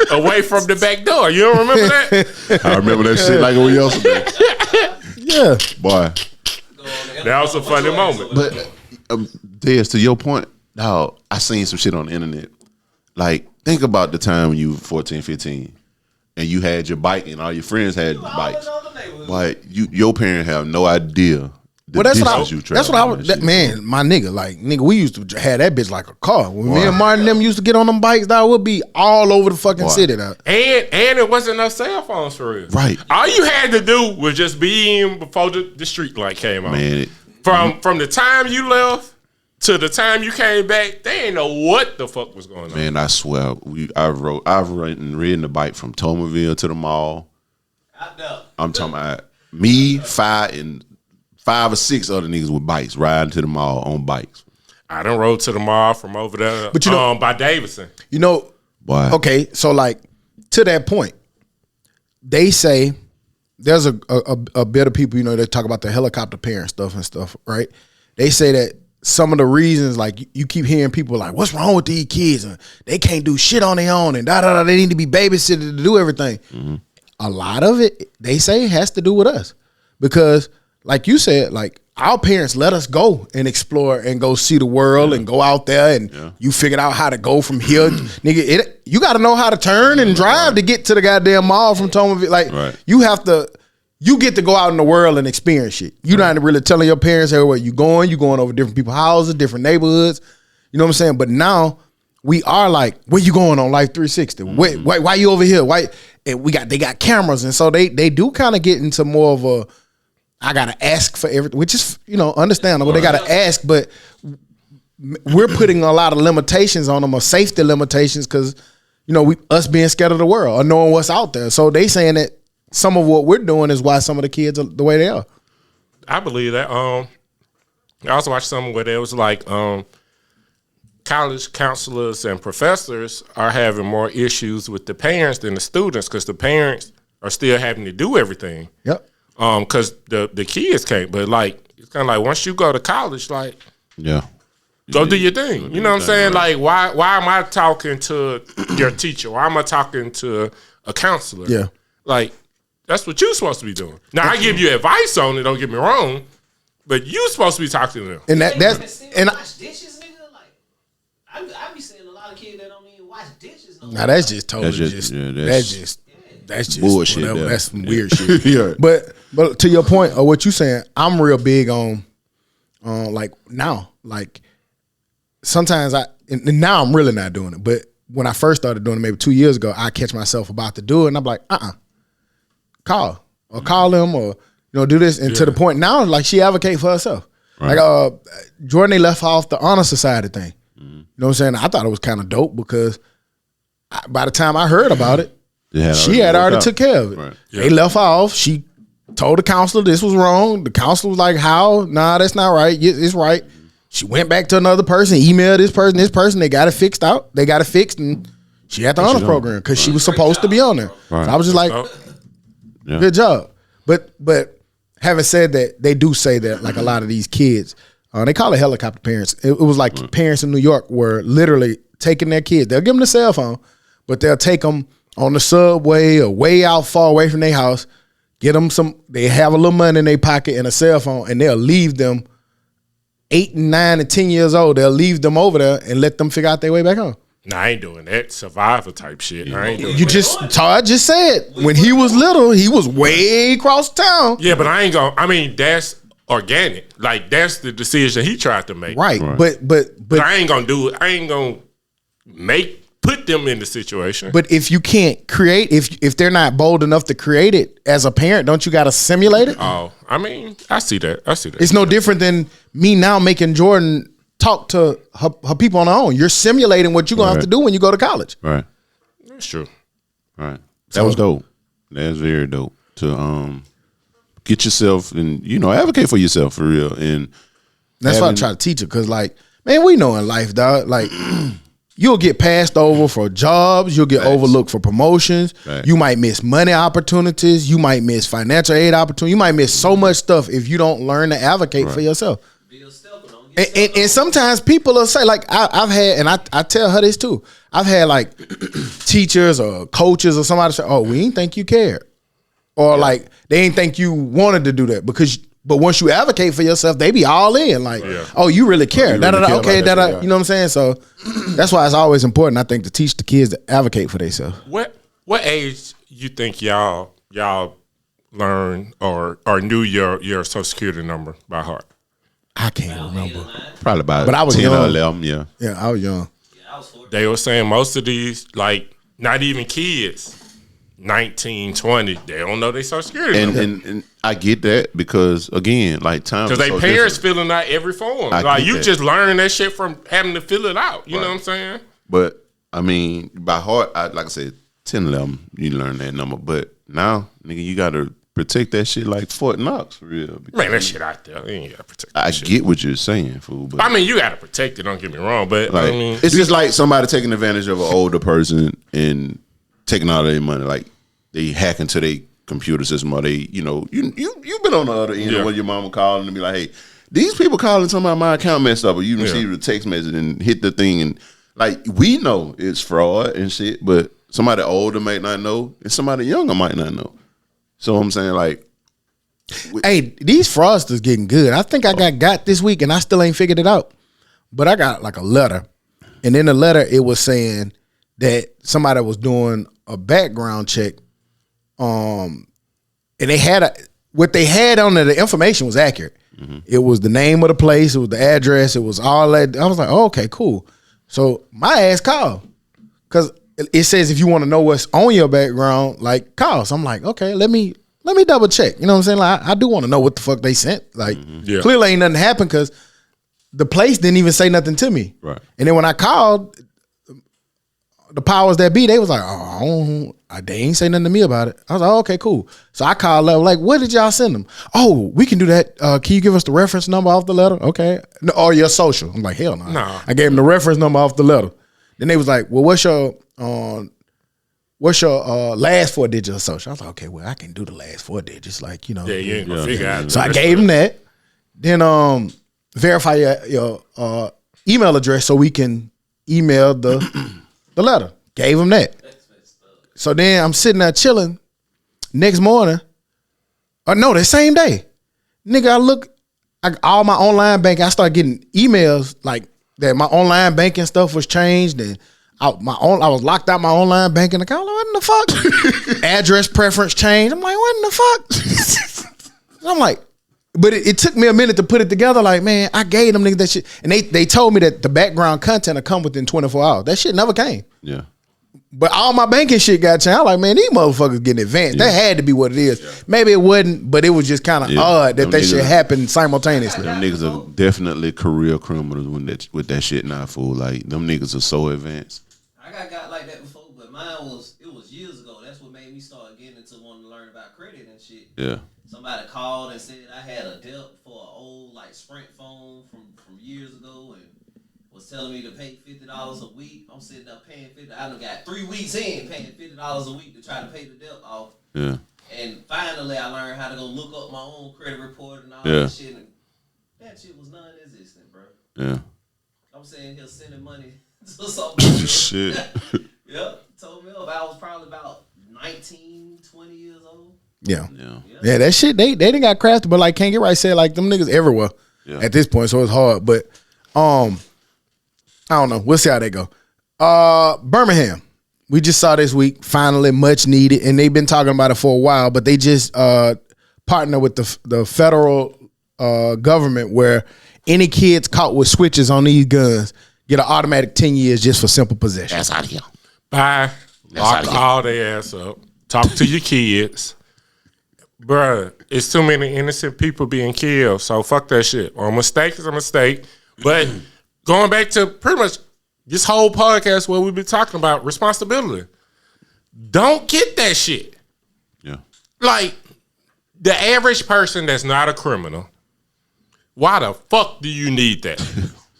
camera away from the back door. You don't remember that? I remember that shit like it was yesterday. Yeah, Boy, Go on the That was a internet. funny What's your ass moment. over there? but Des, to your point, dog, I seen some shit on the internet. Like, think about the time when you were 14, 15, and you had your bike and all your friends had All bikes. in all the neighborhoods. But your parents have no idea the well, that's what I. distance you That's what I. traveled and That, shit. man, my nigga, like nigga, we used to have that bitch like a car. When me and Martin them used to get on them bikes, dog, we'd be all over the fucking Boy. city, dog. And it wasn't no cell phones for real. Right. All you had to do was just be in before the street light came on. Man, From the time you left to the time you came back, they ain't know what the fuck was going on. man, I swear, I've ridden the bike from Tomerville to the mall. Out there. I'm talking about me, five or six other niggas with bikes riding to the mall on bikes. I done rode to the mall from over there But you know- by Davidson. You know, Boy, okay, so like to that point, they say there's a bit of people, you know, they talk about the helicopter parent stuff and stuff, right? They say that some of the reasons, like you keep hearing people like, what's wrong with these kids? And they can't do shit on their own and da. They need to be babysitted to do everything. A lot of it, they say, has to do with us. Because like you said, like our parents let us go and explore and go see the world and go out there and you figured out how to go from here. Nigga, you got to know how to turn and drive to get to the goddamn mall from Tomaville. Like, you get to go out in the world and experience shit. You're not really telling your parents everywhere you going. You going over different people's houses, different neighborhoods. You know what I'm saying? But now we are like, where you going on Life 360? Why you over here? Why? And they got cameras, and so they do kind of get into more of a, I gotta ask for everything, which is understandable. They gotta ask, but we're putting a lot of limitations on them, or safety limitations, because us being scared of the world or knowing what's out there. So they saying that some of what we're doing is why some of the kids are the way they are. I believe that. I also watched something where there was like college counselors and professors are having more issues with the parents than the students, because the parents are still having to do everything. Yep. Because the kids can't. But like, it's kind of like once you go to college, like, go do your thing. You know what I'm saying? Right. Like, why am I talking to your teacher? Why am I talking to a counselor? Yeah. Like, that's what you're supposed to be doing. Now, I give you advice on it, don't get me wrong, but you're supposed to be talking to them. And that's wash dishes, nigga. Like, I be seeing a lot of kids that don't even wash dishes. Now that's just totally that's just bullshit. Whatever. That's some weird shit. Yeah. But to your point of what you saying, I'm real big on like now, like sometimes and now I'm really not doing it. But when I first started doing it maybe 2 years ago, I catch myself about to do it, and I'm like, call them or do this, and to the point now, like, she advocate for herself. Right. Like Jordan, they left off the honor society thing. You know what I'm saying? I thought it was kind of dope because by the time I heard about it, she had already took care of it. Right. They left off. She told the counselor this was wrong. The counselor was like, how? Nah, that's not right. It's right. She went back to another person, emailed this person. They got it fixed out. They got it fixed, and she had the honor program because she was supposed to be on there. Right. So I was just like, good job. But having said that, they do say that, like, a lot of these kids, they call it helicopter parents. It was like parents in New York were literally taking their kids. They'll give them the cell phone, but they'll take them on the subway or way out far away from their house, get them they have a little money in their pocket and a cell phone, and they'll leave them 8 and 9 and 10 years old. They'll leave them over there and let them figure out their way back home. Nah, I ain't doing that survivor type shit. I ain't doing Todd just said when he was little, he was way across town. Yeah, but that's organic. Like, that's the decision he tried to make. Right. But I ain't gonna do it. I ain't gonna put them in the situation. But if you can't create, if they're not bold enough to create it as a parent, don't you got to simulate it? Oh, I see that. It's no different than me now making Jordan talk to her people on her own. You're simulating what you're gonna have to do when you go to college. Right. That's true. Right. That was dope. That's very dope to get yourself and advocate for yourself for real. And that's why I try to teach her, because, like, man, we know in life, dog, like, you'll get passed over for jobs. You'll get overlooked for promotions. Right. You might miss money opportunities. You might miss financial aid opportunities. You might miss so much stuff if you don't learn to advocate for yourself. And sometimes people will say, like, I've had, and I tell her this too, I've had, like, teachers or coaches or somebody say, oh, we didn't think you cared. Or, like, they didn't think you wanted to do that. But once you advocate for yourself, they be all in. Like, oh, you really care. You know what I'm saying? So that's why it's always important, I think, to teach the kids to advocate for themselves. What age you think y'all learned or knew your Social Security number by heart? I can't remember. Probably about but I was 10 young. or 11, yeah. Yeah, I was young. I was 14. They were saying most of these, like, not even kids, 19, 20, they don't know their Social Security number. And I get that because, again, like, time. Because they parents filling out every form. Like, you just learn that shit from having to fill it out. You know what I'm saying? But, by heart, like I said, 10, 11, you learn that number. But now, nigga, you got to protect that shit like Fort Knox, for real. Man, that shit out there. You ain't got to protect that shit. I get what you're saying, fool. But you got to protect it, don't get me wrong. But, like, it's just like somebody taking advantage of an older person and taking all their money. Like, they hack into their computer system, or they, you've been on the other end when your mama calling and be like, hey, these people calling talking about my account messed up, or you receive a text message and hit the thing, and, like, we know it's fraud and shit, but somebody older might not know, and somebody younger might not know. So I'm saying, like, Hey, these fraudsters getting good. I think I got this week, and I still ain't figured it out. But I got like a letter, and in the letter it was saying that somebody was doing a background check, and they had what they had on there. The information was accurate. Mm-hmm. It was the name of the place, it was the address, it was all that. I was like, oh, okay, cool. So my ass called because it says if you want to know what's on your background, like call. So I'm like, okay, let me double check. You know what I'm saying? Like I do want to know what the fuck they sent. Like clearly ain't nothing happened because the place didn't even say nothing to me. Right. And then when I called, the powers that be, they was like, oh, they ain't say nothing to me about it. I was like, oh, okay, cool. So I called up, like, what did y'all send them? Oh, we can do that. Can you give us the reference number off the letter? Okay. No, or your social. I'm like, hell no. No. I gave them the reference number off the letter. Then they was like, well, what's your last 4 digits of social? I was like, okay, well, I can do the last 4 digits. Like, you know. Yeah, you ain't gonna figure out. So I gave them that. Then verify your email address so we can email the letter. Gave him that. So then I'm sitting there chilling. Next morning, or no, the same day, nigga, I look, all my online banking, I started getting emails like that my online banking stuff was changed and I was locked out my online banking account. Like, what in the fuck? Address preference changed. I'm like, what in the fuck? I'm like, but it took me a minute to put it together. Like, man, I gave them niggas that shit. And they told me that the background content will come within 24 hours. That shit never came. Yeah. But all my banking shit got changed. I'm like, man, these motherfuckers getting advanced. That had to be what it is. Yeah. Maybe it wasn't, but it was just kind of odd that shit happened simultaneously. Them niggas are definitely career criminals with that shit now, fool. Like, them niggas are so advanced. I got like that before, but mine was years ago. That's what made me start getting into wanting to learn about credit and shit. Yeah. Somebody called and said I had a debt for an old like Sprint phone from years ago and was telling me to pay $50 a week. I'm sitting there paying $50. I done got 3 weeks in paying $50 a week to try to pay the debt off. Yeah. And finally I learned how to go look up my own credit report and all that shit. And that shit was non-existent, bro. Yeah. I'm saying here sending money to somebody. Shit. Yep. Told me up. I was probably about 19, 20 years old. Yeah, that shit they didn't got crafted, but like Can't Get Right said, like them niggas everywhere at this point, so it's hard. But I don't know. We'll see how they go. Birmingham, we just saw this week, finally much needed, and they've been talking about it for a while, but they just partner with the federal government where any kids caught with switches on these guns get an automatic 10 years just for simple possession. That's out of here. Bye. Lock all their ass up. Talk to your kids. Bruh, it's too many innocent people being killed, so fuck that shit. Well, a mistake is a mistake. But going back to pretty much this whole podcast where we've been talking about responsibility, don't get that shit. Yeah. Like, the average person that's not a criminal, why the fuck do you need that?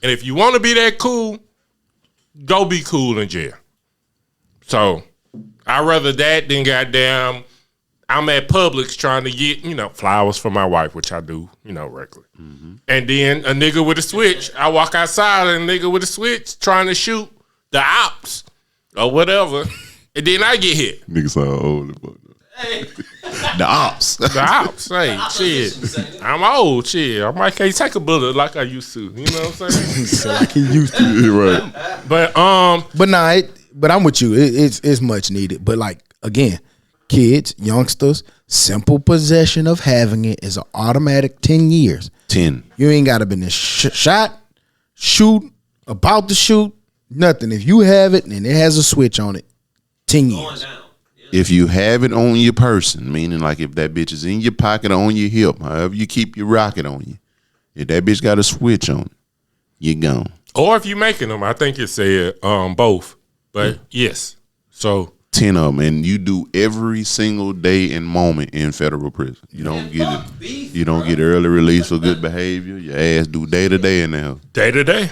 And if you want to be that cool, go be cool in jail. So, I'd rather that than goddamn I'm at Publix trying to get, flowers for my wife, which I do, regularly. Mm-hmm. And then a nigga with a switch, I walk outside and a nigga with a switch trying to shoot the ops or whatever, and then I get hit. Niggas sound old. Hey. The ops. The ops. Hey, shit. I'm old, shit. I might can't take a bullet like I used to. You know what I'm saying? Like he used to. Right. But nah, but I'm with you. It's much needed. But like, again, kids, youngsters, simple possession of having it is an automatic 10 years. 10. You ain't got to been shot, shoot, about to shoot, nothing. If you have it and it has a switch on it, 10 years. If you have it on your person, meaning like if that bitch is in your pocket or on your hip, however you keep your rocket on you, if that bitch got a switch on it, you're gone. Or if you're making them, I think it said both. But yes, so 10 of them, and you do every single day and moment in federal prison. You don't get it. You don't get early release for good behavior. Your ass do day to day in there. Day to day.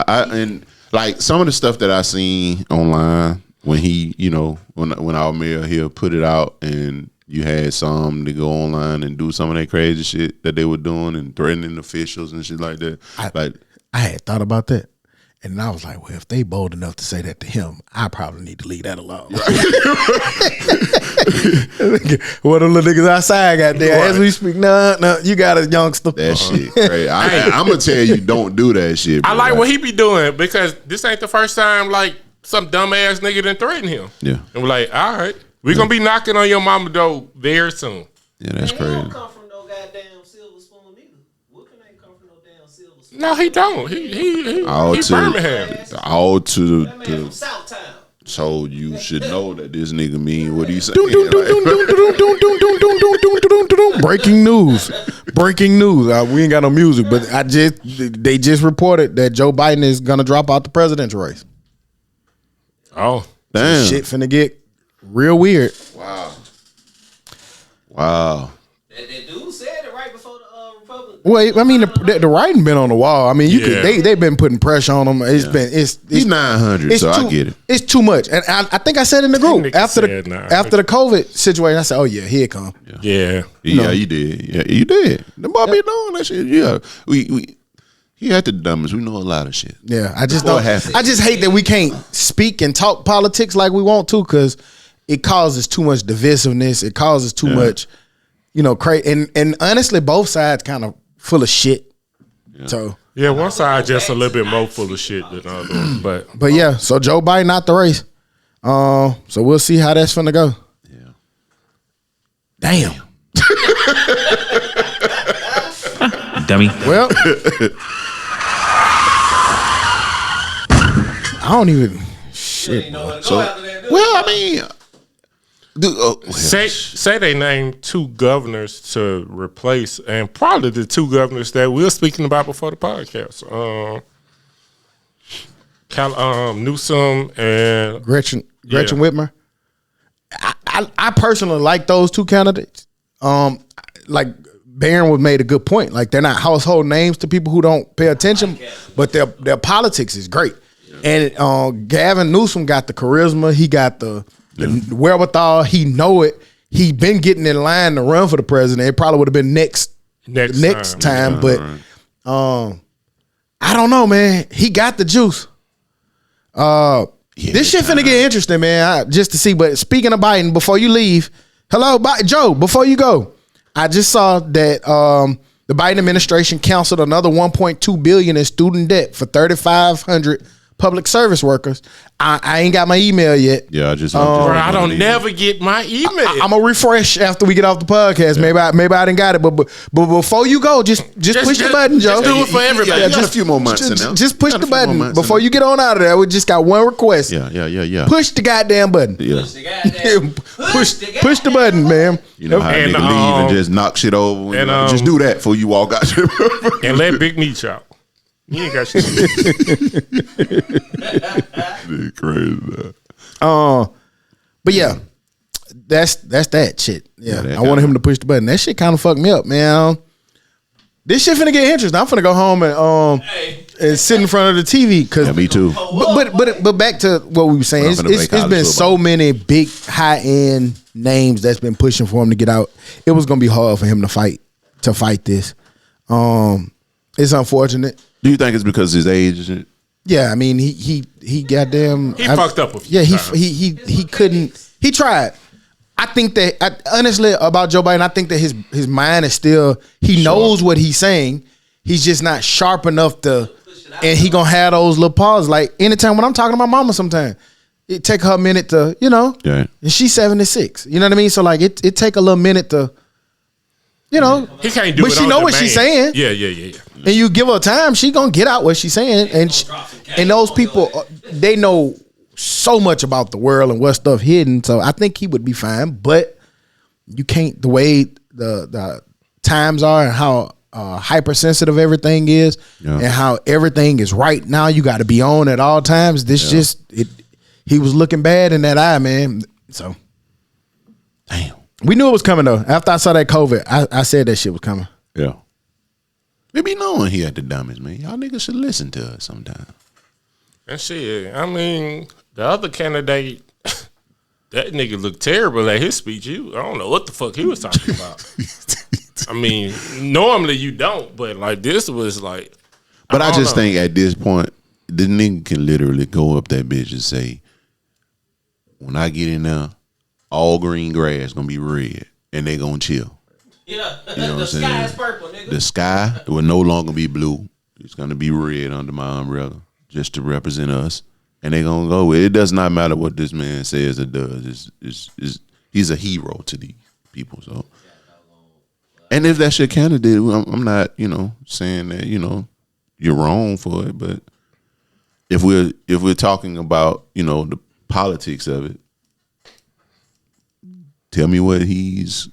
And like some of the stuff that I seen online when he, when our mayor here put it out, and you had some to go online and do some of that crazy shit that they were doing and threatening officials and shit like that. I had thought about that. And I was like, well, if they bold enough to say that to him, I probably need to leave that alone. What the little niggas outside got there as we speak? No, you got a youngster. That shit crazy. I'm gonna tell you, don't do that shit. Bro. I like what he be doing because this ain't the first time like some dumbass nigga done threatened him. Yeah. And we're like, all right, we're gonna be knocking on your mama door very soon. Yeah, that's He crazy. don't come from no goddamn silver spoon either. Whoopin ain't come from no damn silver spoon. No, he don't. He All to Birmingham. all to That man from Southtown. so you should know that this nigga mean what he saying. Breaking news. Breaking news. We ain't got no music, but they just reported that Joe Biden is gonna drop out the presidential race. Oh, Damn. Shit finna get real weird. Wow. That dude said it right before the Republican. Well, I mean, the writing been on the wall. I mean, you Yeah. could they've been putting pressure on him. It's He's 900, so I get it. It's too much, and I think I said in the group nigga after said the 900. after the COVID situation, I said, "Oh yeah, here it come." yeah. Yeah, you did. Yeah, you did. The boy be doing that shit. Yeah, he had the dumbest. We know a lot of shit. Yeah, I just What don't. happened? I just hate that we can't speak and talk politics like we want to because it causes too much divisiveness. It causes too much, crazy. And honestly, both sides kind of full of shit. So, Yeah, one side just a little bit more full of shit than the other one, but yeah, so Joe Biden out the race. So we'll see how that's finna go. Yeah. Damn. Dummy. Well, I don't even. Shit. You know what? Go So, after that dude. well, I mean, say they named two governors to replace, and probably the two governors that we were speaking about before the podcast. Newsom and Gretchen Yeah. Whitmer. I personally like those two candidates. Like Barron was made a good point. Like they're not household names to people who don't pay attention, but their politics is great. And Gavin Newsom got the charisma. He got the wherewithal. He know it. He been getting in line to run for the president. It probably would have been next time. But I don't know, man. He got the juice. This shit finna get interesting, man. Just to see. But speaking of Biden, before you leave, hello, Joe. Before you go, I just saw that the Biden administration canceled another $1.2 billion in student debt for 3,500 public service workers. I ain't got my email yet. yeah, I just. Bro, I don't never get my email. I'm gonna refresh after we get off the podcast. Yeah. Maybe I didn't got it, but before you go, just push the button, Joe. Just do it for everybody. Yeah, just a few more months in there. Just push Got a the few more button months before in you get on out of there. We just got one request. Yeah. Push the goddamn button. Yeah. Push the goddamn. Push the button, man. You know how And, nigga leave and just knock shit over. When and, just do that before you walk out. And let Big Meat out. He ain't got shit. Crazy. But yeah, that's that shit. Yeah, that I wanted him to push the button. That shit kind of fucked me up, man. This shit finna get interesting. I'm finna go home and sit in front of the TV because Yeah, me too. But back to what we were saying, I'm finna it's play college been football. so many big high end names that's been pushing for him to get out. It was gonna be hard for him to fight this. It's unfortunate. Do you think it's because his age? Yeah, I mean he goddamn He fucked up a few Yeah, times. he couldn't. He tried. I think that honestly about Joe Biden, I think that his mind is still. He knows what he's saying. He's just not sharp enough to. And he gonna have those little pauses. Like anytime when I'm talking to my mama, sometimes it take her a minute to Yeah. And she's 76. You know what I mean? So like it take a little minute to. He can't do But it she on know what demand. she's saying. Yeah. And you give her time, she gonna get out what she's saying, and those people, they know so much about the world and what stuff hidden. So I think he would be fine, but you can't the way the times are and how hypersensitive everything is, and how everything is right now. You got to be on at all times. He was looking bad in that eye, man. So Damn. we knew it was coming though. After I saw that COVID, I said that shit was coming. Yeah. They be knowing he had the dumbest, man. Y'all niggas should listen to us sometime. And shit, I mean, the other candidate, that nigga looked terrible at his speech. I don't know what the fuck he was talking about. I mean, normally you don't, but like this was like. But I don't just know. think at this point, the nigga can literally go up that bitch and say, when I get in there, all green grass gonna be red, and they gonna chill. Yeah, You know what the I'm saying? sky is purple, nigga. The sky will no longer be blue. It's gonna be red under my umbrella, just to represent us. And they gonna go with it. It does not matter what this man says or does. He's a hero to these people. So, and if that's your candidate, I'm not, saying that you're wrong for it. But if we're talking about the politics of it, tell me what he's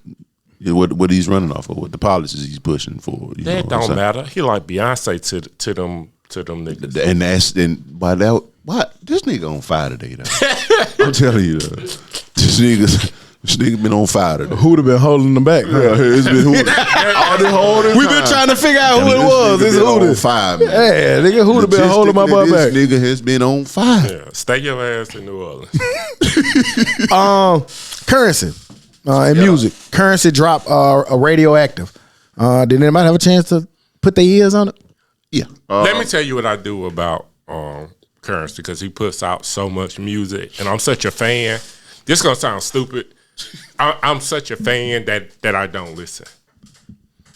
running off of, what the policies he's pushing for. That don't matter. He like Beyonce to them niggas. And by that, what this nigga on fire today though. I'm telling you though. This nigga been on fire today. Who'd have been holding them back? Yeah, it's been Huda. We've been trying to figure out who it was. It's on Huda. fire, man. Yeah, nigga, who'd have been holding my butt back? This nigga has been on fire. Yeah, stay your ass in New Orleans. Currency and music. Currency dropped a Radioactive. Did anybody have a chance to put their ears on it? Yeah. Let me tell you what I do about Currency, because he puts out so much music, and I'm such a fan. This gonna sound stupid. I'm such a fan that I don't listen.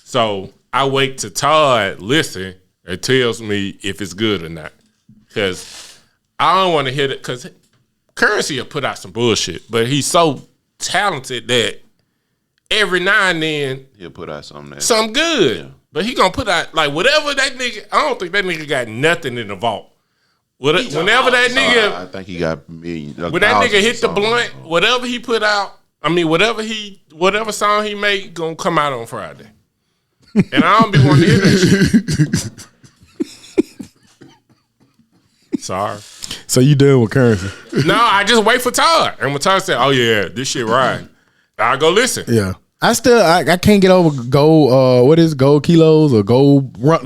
So I wait till Todd listen and tells me if it's good or not, because I don't want to hear it. Because Currency will put out some bullshit, but he's so talented that every now and then He'll put out something good. Yeah. But he gonna put out like whatever that nigga. I don't think that nigga got nothing in the vault. Whenever that nigga, I think he got millions. when that nigga hit the blunt, whatever he put out, I mean, whatever song he made, gonna come out on Friday. And I don't be wanting to hear that shit. Sorry. So you done with Currency? No, I just wait for Todd. And when Todd said, "Oh yeah, this shit right," I go listen. Yeah. I can't get over gold kilos or the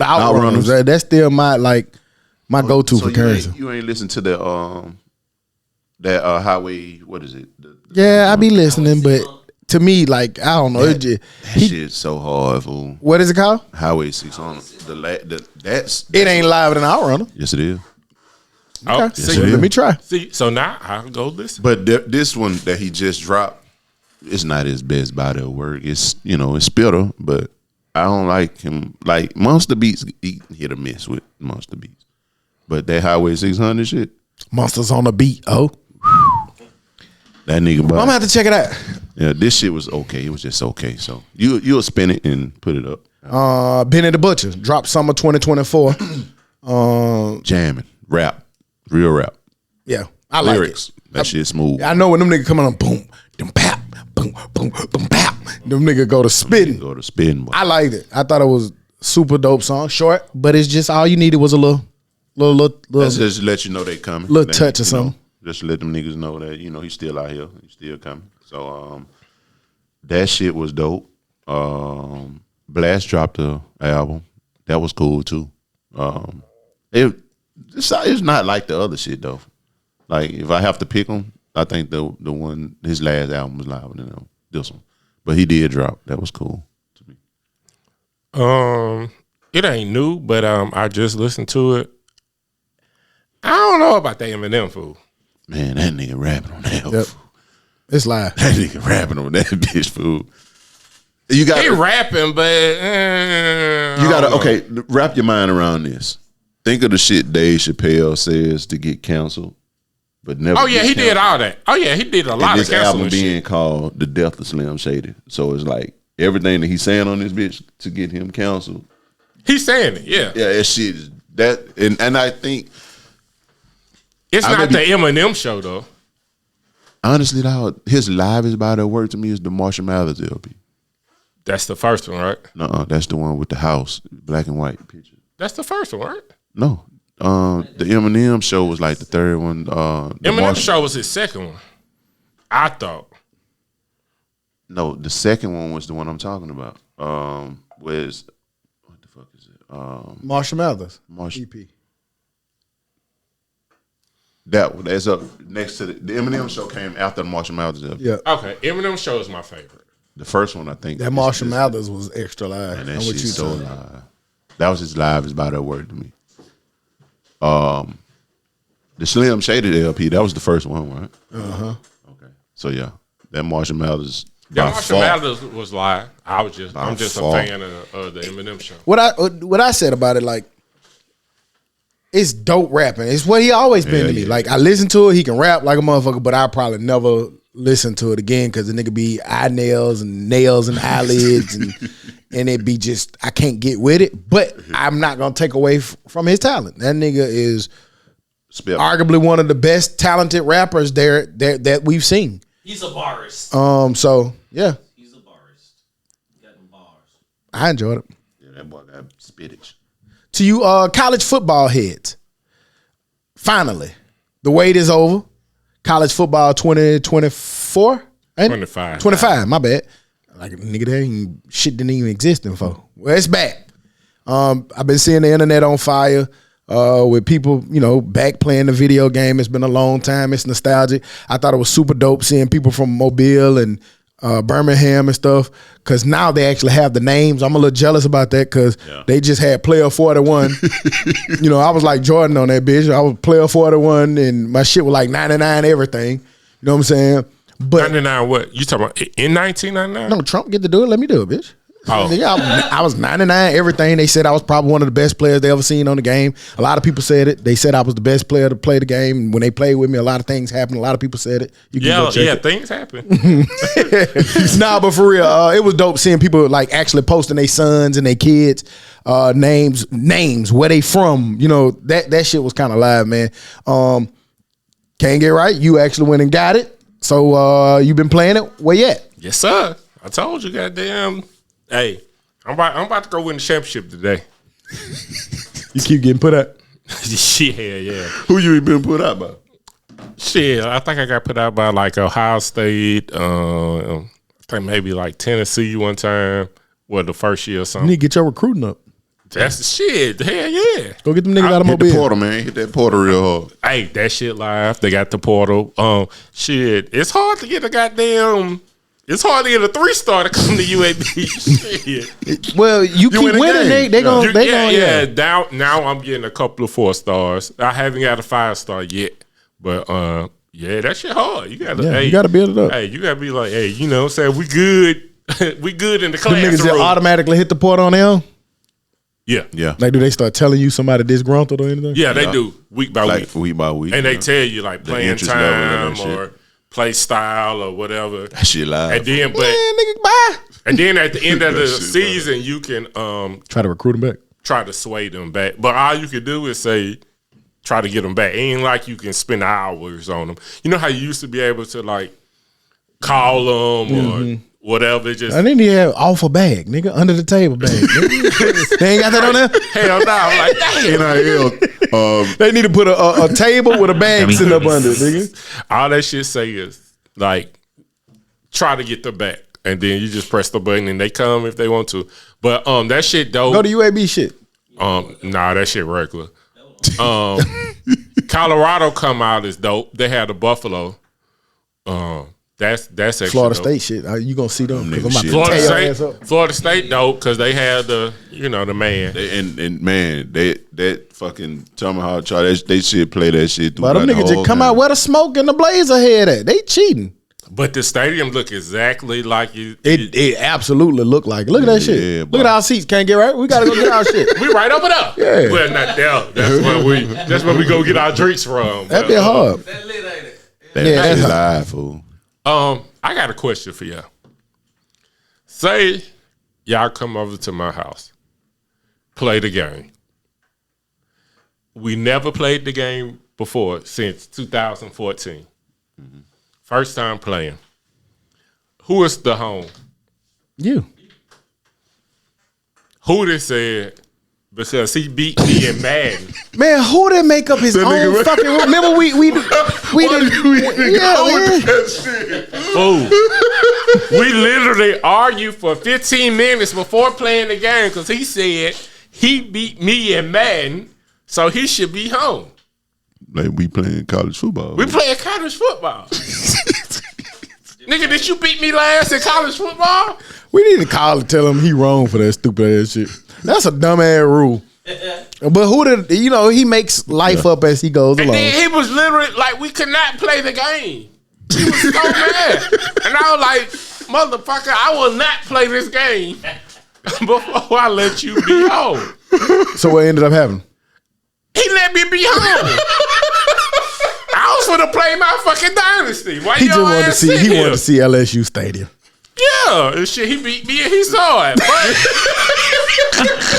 outrunners. That's still my go-to for Currency. You ain't listen to the that highway, what is it? I be listening, but to me, I don't know. That shit's so hard, fool. What is it called? Highway 600. That's It ain't live than an outrunner. Yes, it is. Oh, Okay. see, Let me try. see, so now I'll go listen. But this one that he just dropped, it's not his best body of work. It's it's Spitter, but I don't like him. Like Monster Beats, he hit or miss with Monster Beats. But that Highway 600 shit, Monsters on the beat. Oh, that nigga. I'm gonna have to check it out. Yeah, this shit was okay. It was just okay. So you'll spin it and put it up. Benny the Butcher dropped summer 2024. Jamming, rap, real rap, Yeah, I like lyrics. it. That shit smooth. I know when them niggas come on, boom, them pap, boom, boom, boom, pap. Them niggas go to spitting. Go to spin. I liked it. I thought it was super dope song. Short, but it's just all you needed was a little That's just to let you know they coming. Little touch or something. Just to let them niggas know that he's still out here. He's still coming. So that shit was dope. Blast dropped a album. That was cool too. It's not like the other shit though. Like if I have to pick them, I think the one his last album was louder than this one. But he did drop. That was cool to me. It ain't new, but I just listened to it. I don't know about that Eminem fool. Man, that nigga rapping on that. Yep. It's live. That nigga rapping on that bitch, fool. You got He rapping, but you gotta wrap your mind around this. Think of the shit Dave Chappelle says to get canceled, but never. Oh yeah, he did all that. Oh yeah, he did a lot of this canceling album being shit. called "The Death of Slim Shady," so it's like everything that he's saying on this bitch to get him canceled. He's saying it, yeah. Yeah, that shit is that, and I think It's I not may the Eminem show though. honestly, his live is about to work to me is the Marshall Mathers LP. That's the first one, right? No, that's the one with the house, black and white picture. That's the first one, right? No, the Eminem show was like the third one. Eminem show was his second one. I thought. No, the second one was the one I'm talking about. Was what the fuck is it? Marshall Mathers. Marshall. EP. That's up next to the Eminem show came after the Marshall Mathers LP. Yeah. Okay, Eminem show is my favorite. The first one I think That Marshall Mathers was extra live. and I'm that with shit you, so Tony. live. That was his live is about that word to me. The Slim Shady LP, that was the first one, right? Okay. So yeah, that Marshall Mathers. Yeah, Marshall Mathers was live. I'm just a fan of the Eminem show. What I said about it, like, it's dope rapping. It's what he always been to me. Like, I listen to it, he can rap like a motherfucker, but I'll probably never listen to it again because the nigga be eye nails and eyelids and it be just, I can't get with it. But I'm not gonna take away from his talent. That nigga is arguably one of the best talented rappers there that we've seen. He's a barist. So yeah. He's a barist. He got them bars. I enjoyed it. Yeah, that boy got spinach. To you college football heads, finally, the wait is over. College football 2024? 25. 25, my bad. Like, nigga, that shit didn't even exist in for. Well, it's back. I've been seeing the internet on fire with people, back playing the video game. It's been a long time. It's nostalgic. I thought it was super dope seeing people from Mobile and Birmingham and stuff, because now they actually have the names. I'm a little jealous about that because they just had Player 41. I was like Jordan on that bitch. I was Player 41 and my shit was like 99 everything. You know what I'm saying? But 99 what? You talking about in 1999? No, Trump get to do it. Let me do it, bitch. Oh. I was 99 everything. They said I was probably one of the best players they ever seen on the game. A lot of people said it. They said I was the best player to play the game. When they played with me, a lot of things happened. A lot of people said it. You can go check it. Things happen. Nah, but for real, it was dope seeing people like actually posting their sons and their kids names, where they from. That shit was kind of live, man. Can't get right. You actually went and got it. So you been playing it? Where you at? Yes, sir. I told you, goddamn. Hey, I'm about to go win the championship today. You keep getting put out. Yeah. Who you been put out by? Shit, I think I got put out by like Ohio State. I think maybe like Tennessee one time. Well, the first year or You something. need to get your recruiting up. That's the shit. Hell yeah. Go get them niggas out of Hit the Mobile. portal, man. Hit that portal real hard. Hey, that shit live. They got the portal. Shit, it's hard to get a goddamn. It's hard to get a 3-star to come to UAB. Shit. Well, you keep win the winning. game. They gonna. Now I'm getting a couple of 4-stars. I haven't got a 5-star yet, but that shit hard. You gotta build it up. Hey, you gotta be like, hey, you know, say we good, we good in the The niggas just classroom. automatically hit the portal on them. Yeah. Like, do they start telling you somebody disgruntled or anything? Yeah, they do week by Like week, week by week. and they tell you like playing interest level time and that or play style or whatever. That shit live. And then, but Man, nigga, bye. and then at the end of the That shit season, you can Try to recruit them back. try to sway them back. But all you can do is say, try to get them back. It ain't like you can spend hours on them. You know how you used to be able to like call them or whatever. Just I need to have offer bag, nigga, under the table bag. Nigga. They ain't got that on there. hell no. I'm like, damn. NIL. They need to put a table with a bag sitting up under it, nigga. All that shit say is like, try to get them back. And then you just press the button and they come if they want to. But that shit dope. Go to UAB shit. Nah, that shit regular. Colorado come out is dope. They had the Buffalo. That's actually Florida dope. State shit. You gonna see them? 'Cause I'm about to Florida tear your ass up. Florida State dope because they had the man. And man, that fucking Tomahawk try that they shit play that shit through. But them niggas just come out where the smoke and the blazer head at. They cheating. But the stadium look exactly like you. It absolutely look like it. Look at that shit. Yeah, Look at our seats. Can't get right. We gotta go get our shit. We right over there. Yeah. Well, not there. That's where we go get our drinks from. That be hard. That lit, ain't it? That Yeah, shit that's- live, fool. I got a question for y'all. Say y'all come over to my house, play the game. We never played the game before since 2014. First time playing. Who is the home? You. Who they said because he beat me in Madden. Man, who didn't make up his own fucking rule? Remember we didn't. Yeah, man. Fool. We literally argued for 15 minutes before playing the game because he said he beat me in Madden, so he should be home. Like we playing college football. We playing college football. Nigga, did you beat me last in college football? We need to call and tell him he wrong for that stupid ass shit. That's a dumb ass rule. But who did he makes life up as he goes And along. then he was literally like, we could not play the game. He was so mad. And I was like, motherfucker, I will not play this game before I let you be home. So what ended up happening? He let me be home. I was gonna play my fucking dynasty. Why He you just wanted to see. He here? wanted to see LSU Stadium. Yeah, and shit. He beat me and he saw it.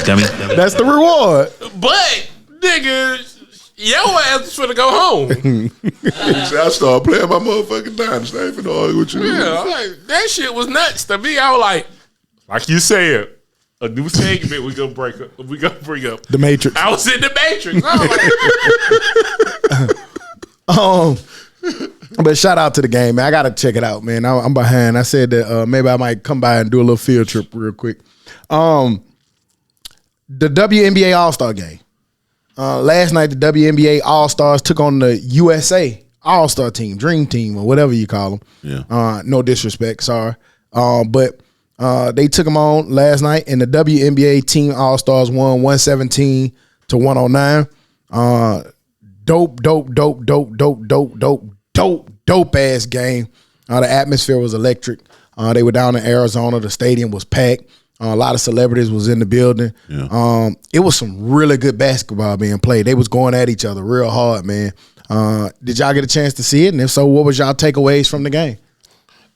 Dummy. That's the reward. But nigga, your ass is finna go home. I started playing my motherfucking dynasty. I ain't finna argue with you. Yeah, I'm like, that shit was nuts to me. I was like you said, a new segment we gonna break up. We gonna bring up The Matrix. I was in the Matrix. I was like, But shout out to the game, man. I gotta check it out, man. I'm behind. I said that maybe I might come by and do a little field trip real quick. The WNBA All-Star game. Last night, the WNBA All-Stars took on the USA All-Star team, Dream Team, or whatever you call them. Yeah. No disrespect, sorry. But they took them on last night, and the WNBA team All-Stars won 117-109. Dope ass game. The atmosphere was electric. They were down in Arizona. The stadium was packed. A lot of celebrities was in the building. Yeah. It was some really good basketball being played. They was going at each other real hard, man. Did y'all get a chance to see it? And if so, what was y'all takeaways from the game?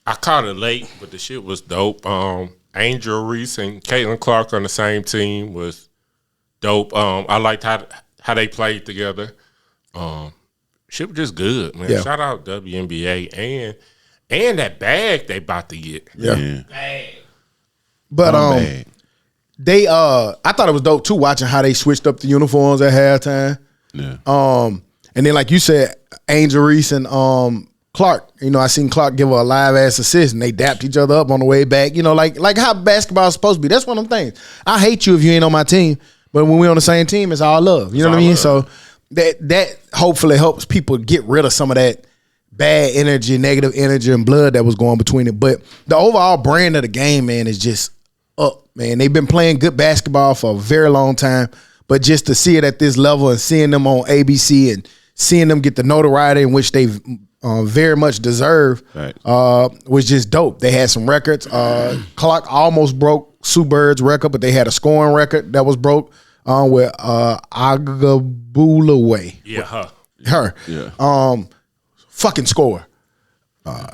I caught it late, but the shit was dope. Angel Reese and Caitlin Clark on the same team was dope. I liked how they played together. Shit was just good, man. Yeah. Shout out WNBA and that bag they about to get. Yeah. Bang. But bad. they I thought it was dope too watching how they switched up the uniforms at halftime. Yeah. And then like you said, Angel Reese and Clark, I seen Clark give her a live ass assist and they dapped each other up on the way back. Like how basketball is supposed to be. That's one of them things. I hate you if you ain't on my team, but when we on the same team, it's all love. You know what I mean? love. So that hopefully helps people get rid of some of that bad energy, negative energy, and blood that was going between it. But the overall brand of the game, man, is just up, man. They've been playing good basketball for a very long time, but just to see it at this level and seeing them on ABC and seeing them get the notoriety in which they very much deserve Right. was just dope. They had some records. Clark almost broke Sue Bird's record, but they had a scoring record that was broke with Agabulaway. Yeah, Her. Yeah. Fucking score.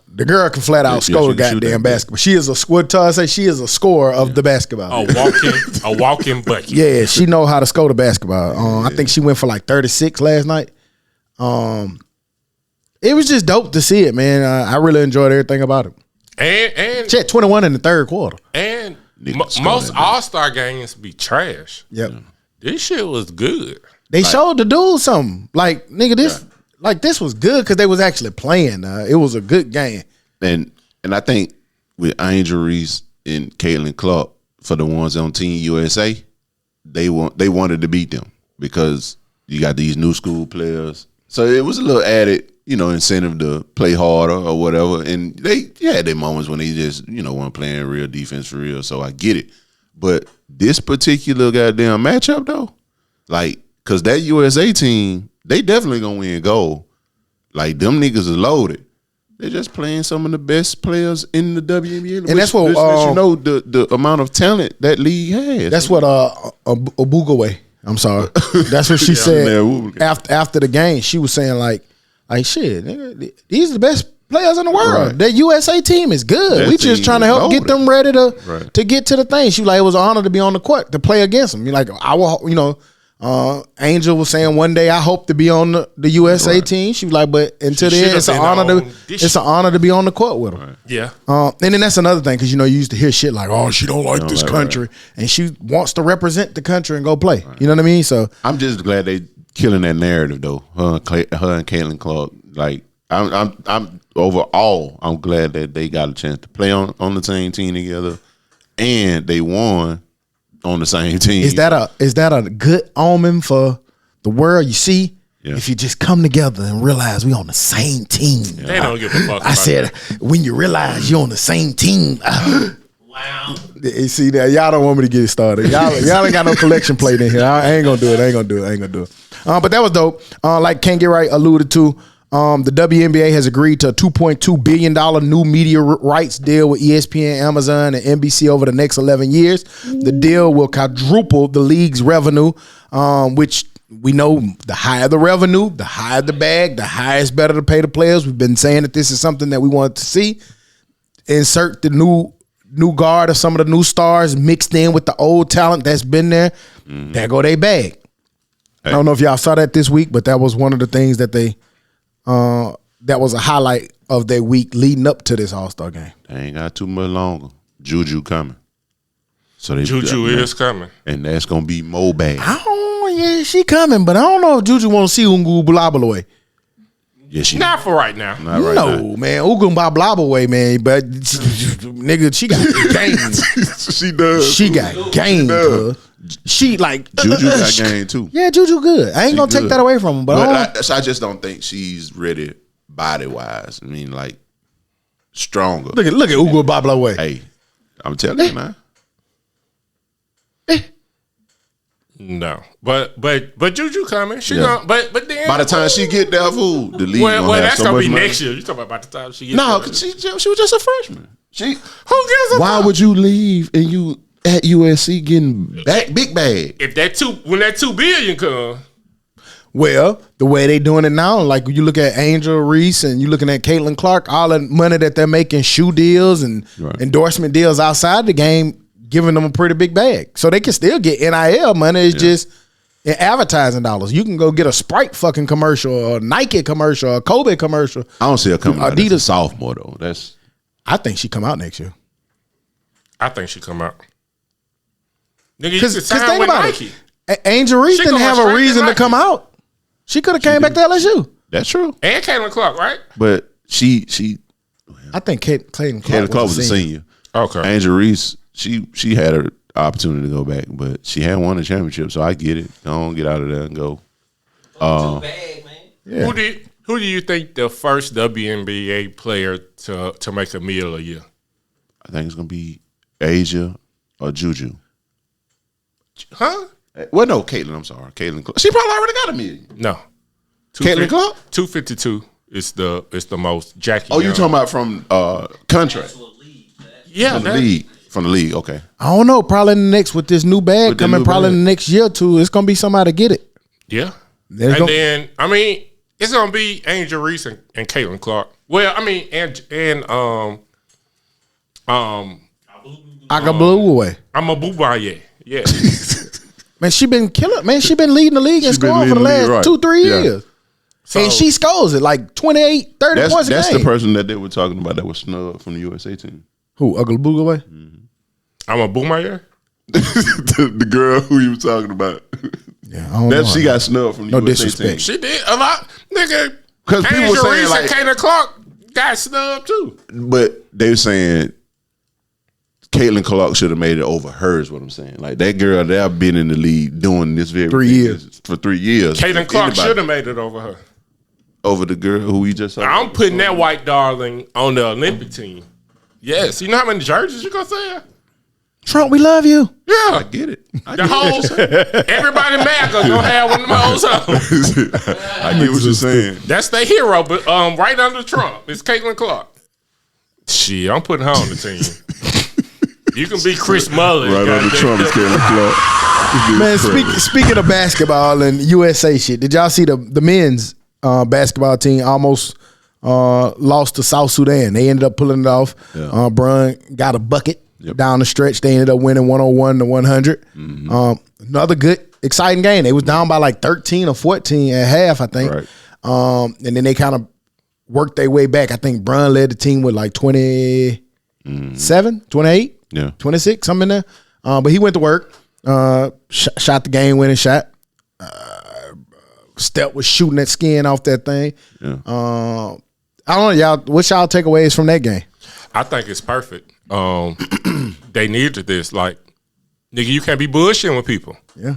The girl can flat out Yeah, score she can shoot goddamn that basketball. She is what Todd say. She is a scorer of the basketball. a walking bucket. Yeah, she know how to score the basketball. I think she went for like 36 last night. It was just dope to see it, man. I really enjoyed everything about it. And She had 21 in the third quarter. and Nigga scored most that bitch. All-Star games be trash. Yep. This shit was good. They showed the dude something. Like, nigga, this was good because they was actually playing. It was a good game. And I think with Angel Reese and Caitlin Clark, for the ones on Team USA, they wanted to beat them because you got these new school players. So it was a little added, incentive to play harder or whatever. And they had their moments when they just, weren't playing real defense for real. So I get it. But this particular goddamn matchup though, like, cause that USA team, they definitely gonna win gold. Like, them niggas is loaded. They're just playing some of the best players in the WNBA. And that's what the amount of talent that league has. That's what Obugaway. I'm sorry. That's what she said man, after the game. She was saying like shit, nigga, these are the best players in the world. Right. The USA team is good. That We just team trying to is help get loaded. them ready Right. to get to the thing. She was like, it was an honor to be on the court to play against them. You're like, I will, Angel was saying one day I hope to be on the USA team. She was like, but until She then, it's an should've been honor on to this it's an honor to be on the court with them. Yeah. And then that's another thing because you used to hear shit like, "Oh, she don't like this right, country," and she wants to represent the country and go play. You know what I mean? So I'm just glad they killing that narrative though. Her and Caitlin Clark. Like, I'm overall, I'm glad that they got a chance to play on the same team together, and they won on the same team. is that a good omen for the world? You see, Yeah. if you just come together and realize we on the same team. They don't give a fuck. I about said that. when you realize you're on the same team. One Wow. You see that? Y'all don't want me to get started. Y'all ain't got no collection plate in here. I ain't gonna do it. But that was dope. Like Ken Get Right alluded to, the WNBA has agreed to a $2.2 billion new media rights deal with ESPN, Amazon, and NBC over the next 11 years. The deal will quadruple the league's revenue, which we know the higher the revenue, the higher the bag, the higher it's better to pay the players. We've been saying that this is something that we want to see. Insert the new guard of some of the new stars mixed in with the old talent that's been there. There go they bag. I don't know if y'all saw that this week, but that was one of the things that that was a highlight of their week leading up to this All-Star game. They ain't got too much longer. Juju coming. So Juju is coming. And that's going to be more bad. Yeah, she coming, but I don't know if Juju want to see Ungu Blabaway. Yeah, she Not for right now. Not right now. Man, Ungu Blabaway, man, but nigga, she got game. She does. She got game, cuz. She like Juju got game too. Yeah, Juju good. I ain't gonna take that away from him, but I just don't think she's ready body wise. I mean, like stronger. look at Ugo Blabaway. Hey, I'm telling you, man. No, but Juju coming. She gonna, but then By the time she get that food, the league well, gonna have that's so gonna much be money. next year. You talking about by the time she gets No, there. cause she was just a freshman. Who gives a Why fuck? would you leave and you at USC getting big bag? If when that $2 billion come, Well, the way they doing it now, like you look at Angel Reese and you looking at Caitlin Clark, all the money that they're making, shoe deals and endorsement deals outside the game, giving them a pretty big bag. So they can still get NIL money. It's just in advertising dollars. You can go get a Sprite fucking commercial or a Nike commercial or a Kobe commercial. I don't see her coming out as a Adidas. sophomore though. That's I think she come out next year. I think she come out. Nigga, you Because could sign think with about Nike. it. Angel Reese She didn't going have straight a to reason to Nike. come out. She could have came back to LSU. that's true. And Caitlin Clark, right? But she I think Clayton Caitlin Clark Clark was was a senior. Okay. Angel Reese, she had her opportunity to go back, but she hadn't won a championship, so I get it. Don't get out of there and go. Too bad, man. Yeah. Who do you think the first WNBA player to make a meal a year? I think it's gonna be Asia or Juju. Huh? Well, no, Caitlin. I'm sorry, Caitlin Clark. She probably already got $1 million. No. Caitlin Clark? 252 is the most. Jackie. Oh, you Young. talking about from contract Actual league, man. Yeah, from the that- league? From the league, okay. I don't know. Probably in the next with this new bag With the coming, new probably bag. in the next year or two, it's gonna be somebody to get it. Yeah. There's And gonna- then I mean, it's gonna be Angel Reese and Caitlin Clark. Well, I mean, and I got blew away. I'm a Boobaye. Yeah. Man, she been killing. Man, she been leading the league and She been scoring for the leading the last league, right. 2-3 Yeah. years. So, And she scores it like 28, 30 points a That's game. the person that they were talking about that was snubbed from the USA team. Who? Ugly Boo away? I'm a Boobaye. the girl who you were talking about. Yeah, I don't know. She got snubbed from the No USA disrespect. team. She did a lot, nigga. 'Cause people Angel saying, Reese like- and Caitlin Clark got snubbed too. But they were saying Caitlin Clark should have made it over her is what I'm saying. Like that girl, they've been in the league doing this very 3 years. for 3 years. Caitlin Clark Anybody should have made it over her. over the girl who we just saw. I'm putting that white darling on the Olympic team. Yes, you know how many jerseys you gonna sell? Trump, we love you. Yeah, I get it. I the get whole everybody mad gonna have one of them hoes on. I get what you're saying. That's their hero, but right under Trump, it's Caitlin Clark. Shit, I'm putting her on the team. You can be Chris Mullin. Right on the goddamn. Trump is Caitlin Clark. Man, speaking of basketball and USA shit, did y'all see the men's basketball team almost lost to South Sudan? They ended up pulling it off. Yeah. Brun got a bucket down the stretch. They ended up winning 101 to 100. Another good, exciting game. They was down by like 13 or 14 at half, I think. Right. And then they kind of worked their way back. I think Brun led the team with like 27, 28. Yeah. 26, something in there. But he went to work, shot the game winning shot. Step was shooting that skin off that thing. Yeah. I don't know, y'all. What's y'all takeaways from that game? I think it's perfect. They needed this. Like, nigga, you can't be bullshitting with people. Yeah.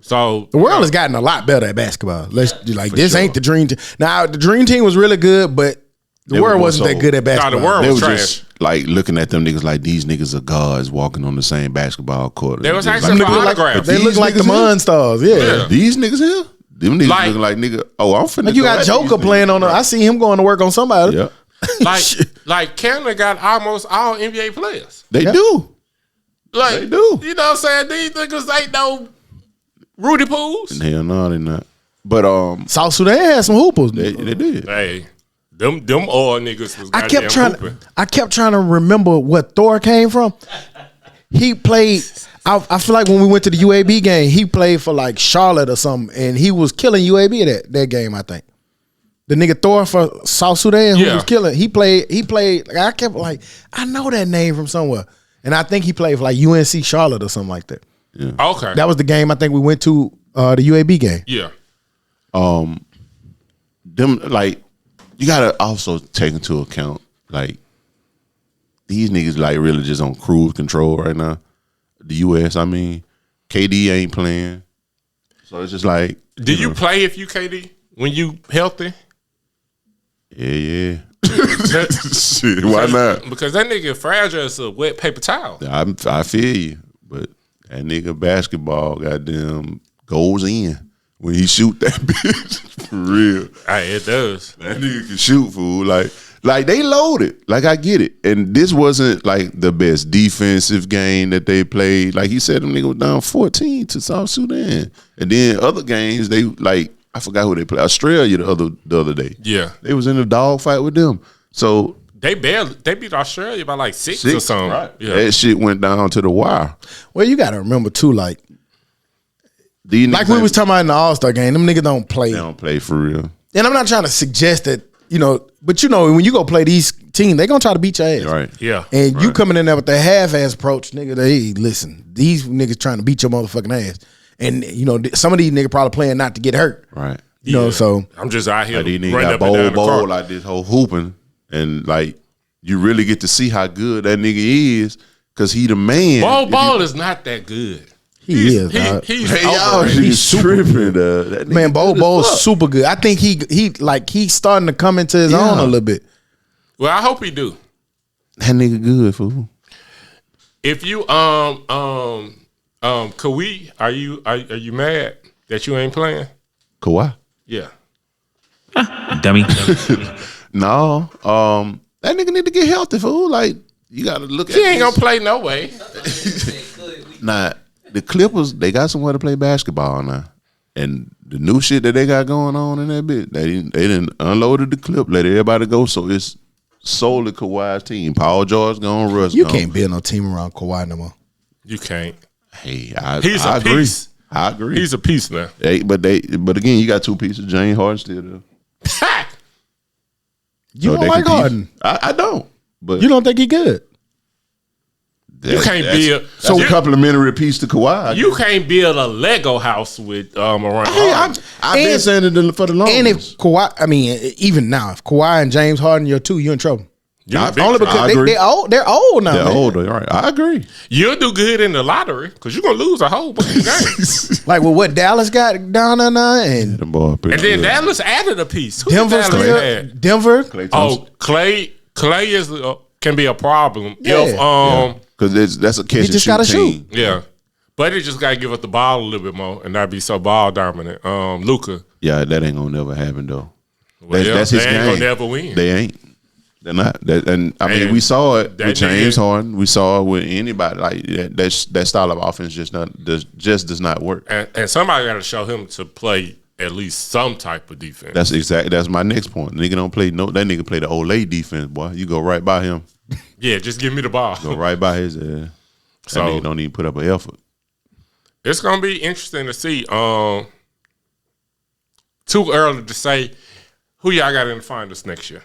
So The world has gotten a lot better at basketball. Let's like this sure. ain't the dream team. Now the dream team was really good, but The world wasn't that good at basketball. the world They was were trash. just like looking at them niggas like these niggas are gods walking on the same basketball court. They was Like, asking for Like, autographs. they look These like the niggas here? Monstars. Yeah. these niggas here, them niggas Like- looking like nigga. Oh, I'm finna. Like you go got at Joker these playing niggas. on. I see him going to work on somebody. Yeah, Like Canada got almost all NBA players. they do. Like They do. You know what I'm saying? These niggas ain't no Rudy Pools. Hell no, they not. But South Sudan had some hoopers. they did. Hey, them oil niggas was I goddamn kept trying to remember what Thor came from. He played. I feel like when we went to the UAB game, he played for like Charlotte or something, and he was killing UAB that game. I think the nigga Thor for South Sudan who Yeah. was killing. He played. Like, I kept like I know that name from somewhere, and I think he played for like UNC Charlotte or something like that. Okay. That was the game I think we went to, the UAB game. yeah. Them like you gotta also take into account like these niggas like really just on cruise control right now. The US, I mean, KD ain't playing, so it's just like Did you play if you KD when you healthy? yeah. Shit, why not? Because that nigga fragile as a wet paper towel. I feel you, but that nigga basketball goddamn goes in when he shoot that bitch for real. Hey, it does. That nigga can shoot, fool. Like they loaded. Like I get it. And this wasn't like the best defensive game that they played. Like he said, them niggas was down 14 to South Sudan. And then other games, they like I forgot who they played. Australia the other day. Yeah. They was in a dog fight with them. So They beat Australia by like six or something. right. Yeah. That shit went down to the wire. Well, you got to remember too, like These like niggas we was ain't- talking about in the All-Star game, them niggas don't play. they don't play for real. And I'm not trying to suggest that, but when you go play these teams, they gonna try to beat your ass. Right. Yeah. And you coming in there with the half-ass approach, nigga, listen, these niggas trying to beat your motherfucking ass. And, some of these niggas probably playing not to get hurt. Right. So I'm just out here Like these niggas running got up and down the bowl court. like this whole hooping, and like you really get to see how good that nigga is because he the man. Ball is not that good. he is, dog. He's Hey, y'all, overrated. he's tripping. That nigga Man, good as Bo's fuck. super good. I think he's starting to come into his own a little bit. Well, I hope he do. That nigga good, fool. If you Kawhi, are you mad that you ain't playing? Kawhi. Yeah. Dummy. No, that nigga need to get healthy, fool. Like you got to look at. He ain't this. gonna play no way. Nah, the Clippers, they got somewhere to play basketball now. And the new shit that they got going on in that bit, they didn't unloaded the clip, let everybody go. So it's solely Kawhi's team. Paul George gone, Russ You gone. can't build no team around Kawhi no more. You can't. Hey, He's I a agree. piece. I agree. He's a piece now. but again, you got two pieces. James Harden still there. You So don't they like compete. Harden. I don't. But You don't think he good. You can't build. That's a you, complimentary piece to Kawhi. you can't build a Lego house with around Hey, Harden. I've been and- saying it for the longest. And if Kawhi, even now, if Kawhi and James Harden, you're two, you're in trouble. You I- big- Only because I agree. they're old now. they're man. older, all right. I agree. You'll do good in the lottery because you're gonna lose a whole bunch of games. Like with what Dallas got down there now, and The boy pretty And then good. Dallas added a piece. Who did Denver Dallas still, add? Denver. Klay Thompson. Oh, Clay is can be a problem Yeah. if Because that's a catch and just shoot gotta team. yeah. But he just gotta give us the ball a little bit more and not be so ball dominant. Luka, Yeah, that ain't gonna never happen though. well, That's his they ain't game. gonna never win. They ain't. They're not. And I mean, And we saw it that with James nigga- Harden. We saw it with anybody. Like that style of offense just does not work. and somebody got to show him to play at least some type of defense. That's my next point. Nigga don't play that nigga play the Olay defense, boy. You go right by him. Yeah, just give me the ball. Go right by his That So- nigga don't even put up an effort. It's gonna be interesting to see. Too early to say who y'all got in the finals next year.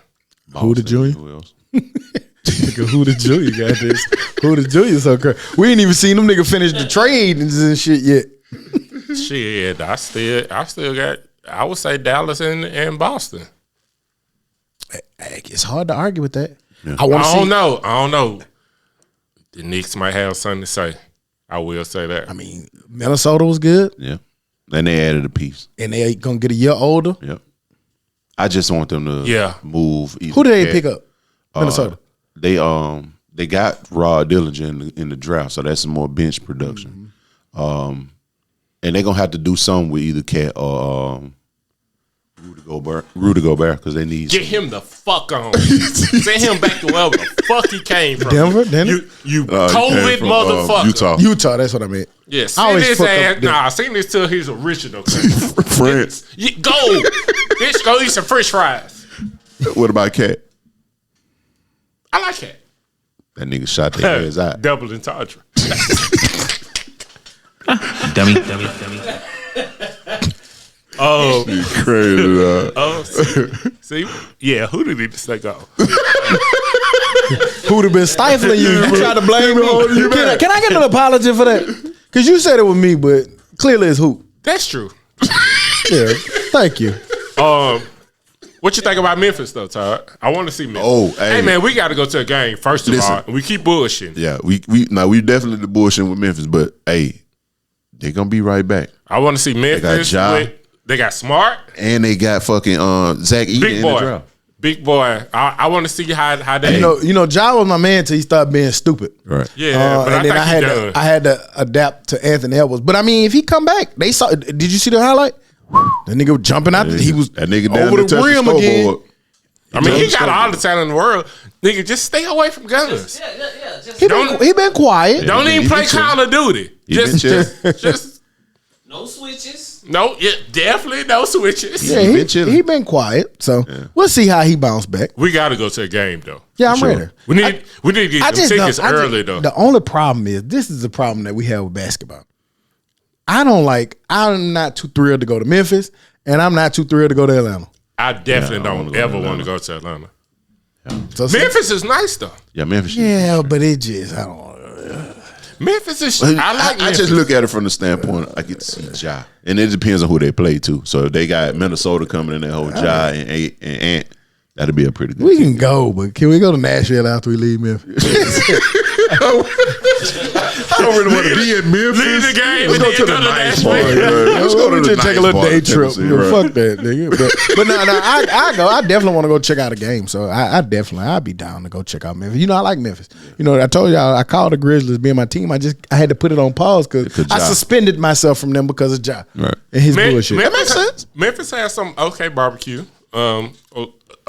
Who the Junior? Who else? Who the Junior got this? Who the Junior so crazy? We ain't even seen them nigga finish the trade and shit yet. Shit, I still got. I would say Dallas and Boston. It's hard to argue with that. Yeah. I want to I see. don't know. The Knicks might have something to say. I will say that. I mean, Minnesota was good, Yeah. Then they added a piece. and they gonna get a year older. Yep. I just want them to move. Who did they pick up? Minnesota. They got Rod Dillinger in the draft, so that's some more bench production. And they're gonna have to do something with either Cat or Rudy Gobert because they need get him the fuck on. Send him back to wherever the fuck he came from. Denver? You COVID from, motherfucker. Utah. That's what I meant. Yeah, I send always this fuck up ass. Denver. Nah, send this to his original. France. Go, bitch. Go eat some French fries. What about Cat? I like that. That nigga shot their heads out. Double entendre. Dummy. Oh, Crazy. see, yeah. Who did he just go? Who'd have been stifling you? You tried to blame me. Can I get an apology for that? Because you said it was me, but clearly it's who. That's true. Yeah, thank you. What you think about Memphis though, Todd? I want to see Memphis. Oh, hey man, we got to go to a game first of Listen. all. And we keep bullshitting. Yeah, we definitely the bullshit with Memphis, but hey, they're gonna be right back. I want to see Memphis. They got Smart And they got fucking Zach Eaton Big in boy. the draft. Big boy. I want to see how they. You know, Ja was my man till he started being stupid. Right. Yeah, but and then I had to adapt to Anthony Edwards. But I mean, if he come back, they saw. Did you see the highlight? That nigga was jumping out. He was that nigga down over the the rim again. scoreboard. I mean, he got all the talent in the world. Nigga, just stay away from guns. He been quiet. Don't he even play been Call of Duty. He been chilling. Just No switches. no. Yeah, definitely no switches. Yeah, He been chilling. he been quiet. So we'll see how he bounce back. We got to go to a game though. Yeah, I'm Sure. ready. We need to get some tickets early though. The only problem is this is the problem that we have with basketball. I'm not too thrilled to go to Memphis, and I'm not too thrilled to go to Atlanta. I definitely I don't wanna go to ever want to Atlanta. go to Atlanta. So Memphis is nice though. Yeah, Memphis. yeah, but it just I don't. Memphis is. I like. I Memphis. just look at it from the standpoint I get to see Ja, and it depends on who they play too. So if they got Minnesota coming in that whole Ja and Ant, that'll be a pretty good. We can go, but can we go to Nashville after we leave Memphis? I don't really want to be in Memphis. Leave the game Let's and go then to go the to nice Nashville. part. Let's go to We the just take a nice little part day of trip. Tennessee, right? Fuck that, nigga. But no, I go. I definitely want to go check out a game. So I'd be down to go check out Memphis. You know, I like Memphis. You know, I told y'all I called the Grizzlies being my team. I had to put it on pause because Because I Ja. suspended myself from them because of Ja Right. and his bullshit. That makes Memphis, sense. Memphis has some okay barbecue. A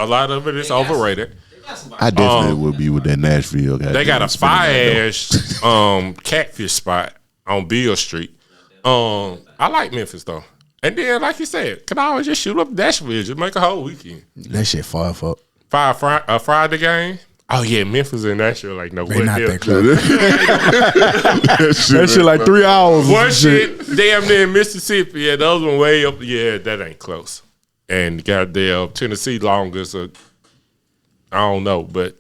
lot of it is overrated. I definitely would be with that Nashville guy. They got a fire ass catfish spot on Beale Street. I like Memphis though. And then, like you said, can I always just shoot up Nashville, just make a whole weekend. That shit far fuck. Friday game. Oh yeah, Memphis and Nashville like no They way. not hell. that close. That shit like 3 hours. or One some shit. shit damn near Mississippi, and the other one way up. Yeah, that ain't close. And goddamn Tennessee longest. I don't know, but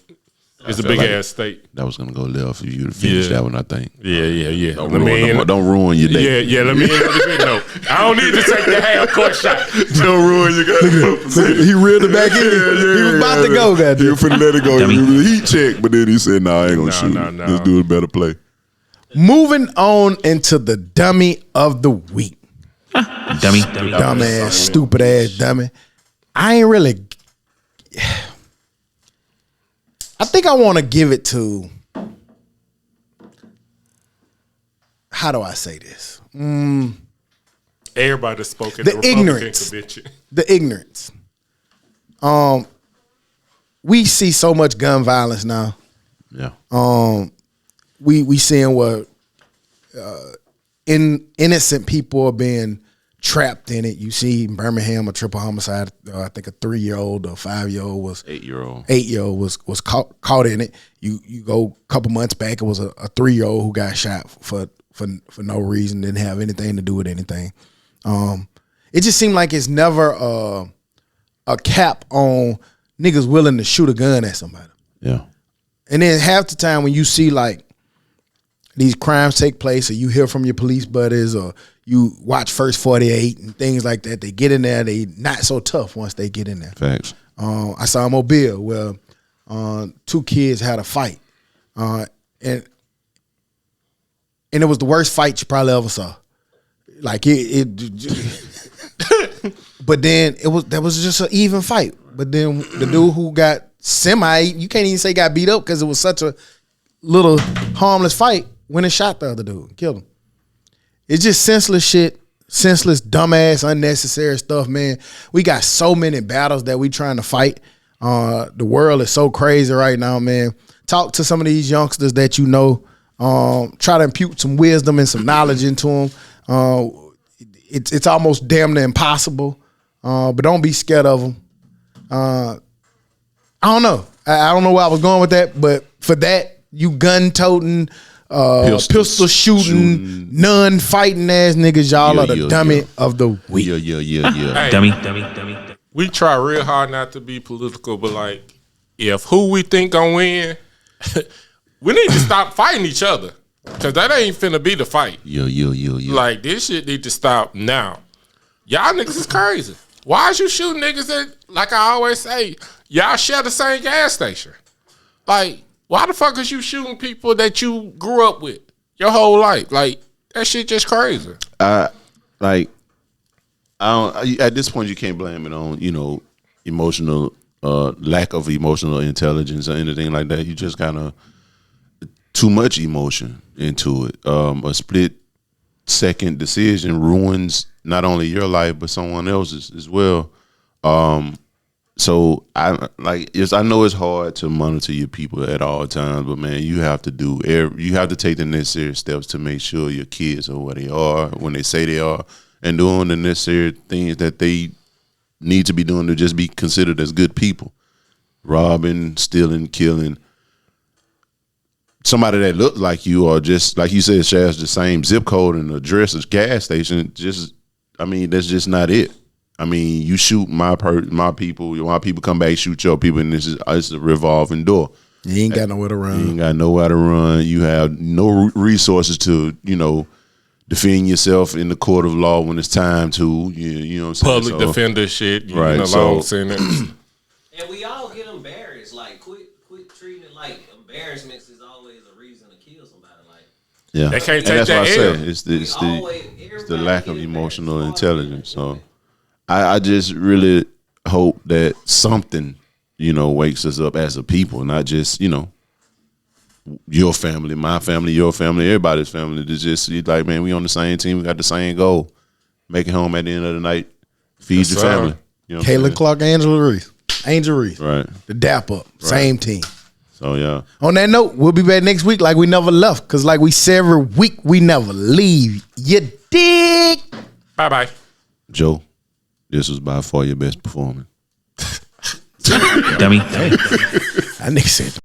it's a big ass state. That was gonna go left for you to finish Yeah. that one. I think. Yeah. Don't ruin your day. Yeah. Let me end on a good note. I don't need to take the half court shot. Don't ruin your day. He reeled it back in. He was about to go, goddamn. You finna let it go. Dummy. He was a heat check, but then he said, "Nah, I ain't gonna shoot. no. Let's do a better play." Moving on into the dummy of the week. Dummy. Dumbass, stupid ass dummy. I ain't really. I think I want to give it to. How do I say this? Everybody spoke at The the Republican ignorance. convention. The ignorance. We see so much gun violence now. Yeah. We seeing what innocent people are being trapped in it. You see in Birmingham a triple homicide. I think a 3-year-old or 5-year-old was 8-year-old was caught in it. You go a couple months back, it was a 3-year-old who got shot for no reason, didn't have anything to do with anything. It just seemed like it's never a cap on niggas willing to shoot a gun at somebody. Yeah. And then half the time when you see like these crimes take place, or you hear from your police buddies, or you watch First 48 and things like that, they get in there, they not so tough once they get in there. Facts. I saw a Mobile where 2 kids had a fight, and it was the worst fight you probably ever saw. Like it But then that was just an even fight. But then the dude who got you can't even say got beat up because it was such a little harmless fight, went and shot the other dude, killed him. It's just senseless shit, senseless, dumbass, unnecessary stuff, man. We got so many battles that we trying to fight. The world is so crazy right now, man. Talk to some of these youngsters that you know. Try to impute some wisdom and some knowledge into them. It's almost damn near impossible, but don't be scared of them. I don't know. I don't know where I was going with that, but for that, you gun-toting, pistol shooting, non-fighting ass niggas, y'all are the dummy of the week. Yeah. Hey, Dummy. we try real hard not to be political, but like, if who we think gonna win, we need to stop fighting each other. Cause that ain't finna be the fight. Yeah. Like, this shit need to stop now. Y'all niggas is crazy. Why is you shooting niggas that, like I always say, y'all share the same gas station? Like, why the fuck is you shooting people that you grew up with your whole life? Like, that shit just crazy. At this point, you can't blame it on, emotional, lack of emotional intelligence or anything like that. You just kind of too much emotion into it. A split second decision ruins not only your life but someone else's as well. So I know it's hard to monitor your people at all times, but man, you have to take the necessary steps to make sure your kids are where they are when they say they are, and doing the necessary things that they need to be doing to just be considered as good people. Robbing, stealing, killing somebody that looks like you, or just like you said, shares the same zip code and address as gas station. That's just not it. I mean, you shoot my people come back, shoot your people, and it's a revolving door. You ain't got nowhere to run. You ain't got nowhere to run. You have no resources to, defend yourself in the court of law when it's time to. You know what I'm saying? Public defender shit. You right. In a long sentence. And we all get embarrassed. Like, quit treating it like embarrassments is always a reason to kill somebody. Like, yeah, they can't take and that's that what I L. say. It's the lack of emotional intelligence. So I just really hope that something, wakes us up as a people, not just, your family, my family, your family, everybody's family. To just like, man, we on the same team. We got the same goal. Make it home at the end of the night. Feed your family. Kayla Clark, Angel Reese. Right. The Dap Up. Right. Same team. So, yeah. On that note, we'll be back next week like we never left. Because like we say every week, we never leave. You dig? Bye-bye. Joe, this was by far your best performance. Dummy. That nigga said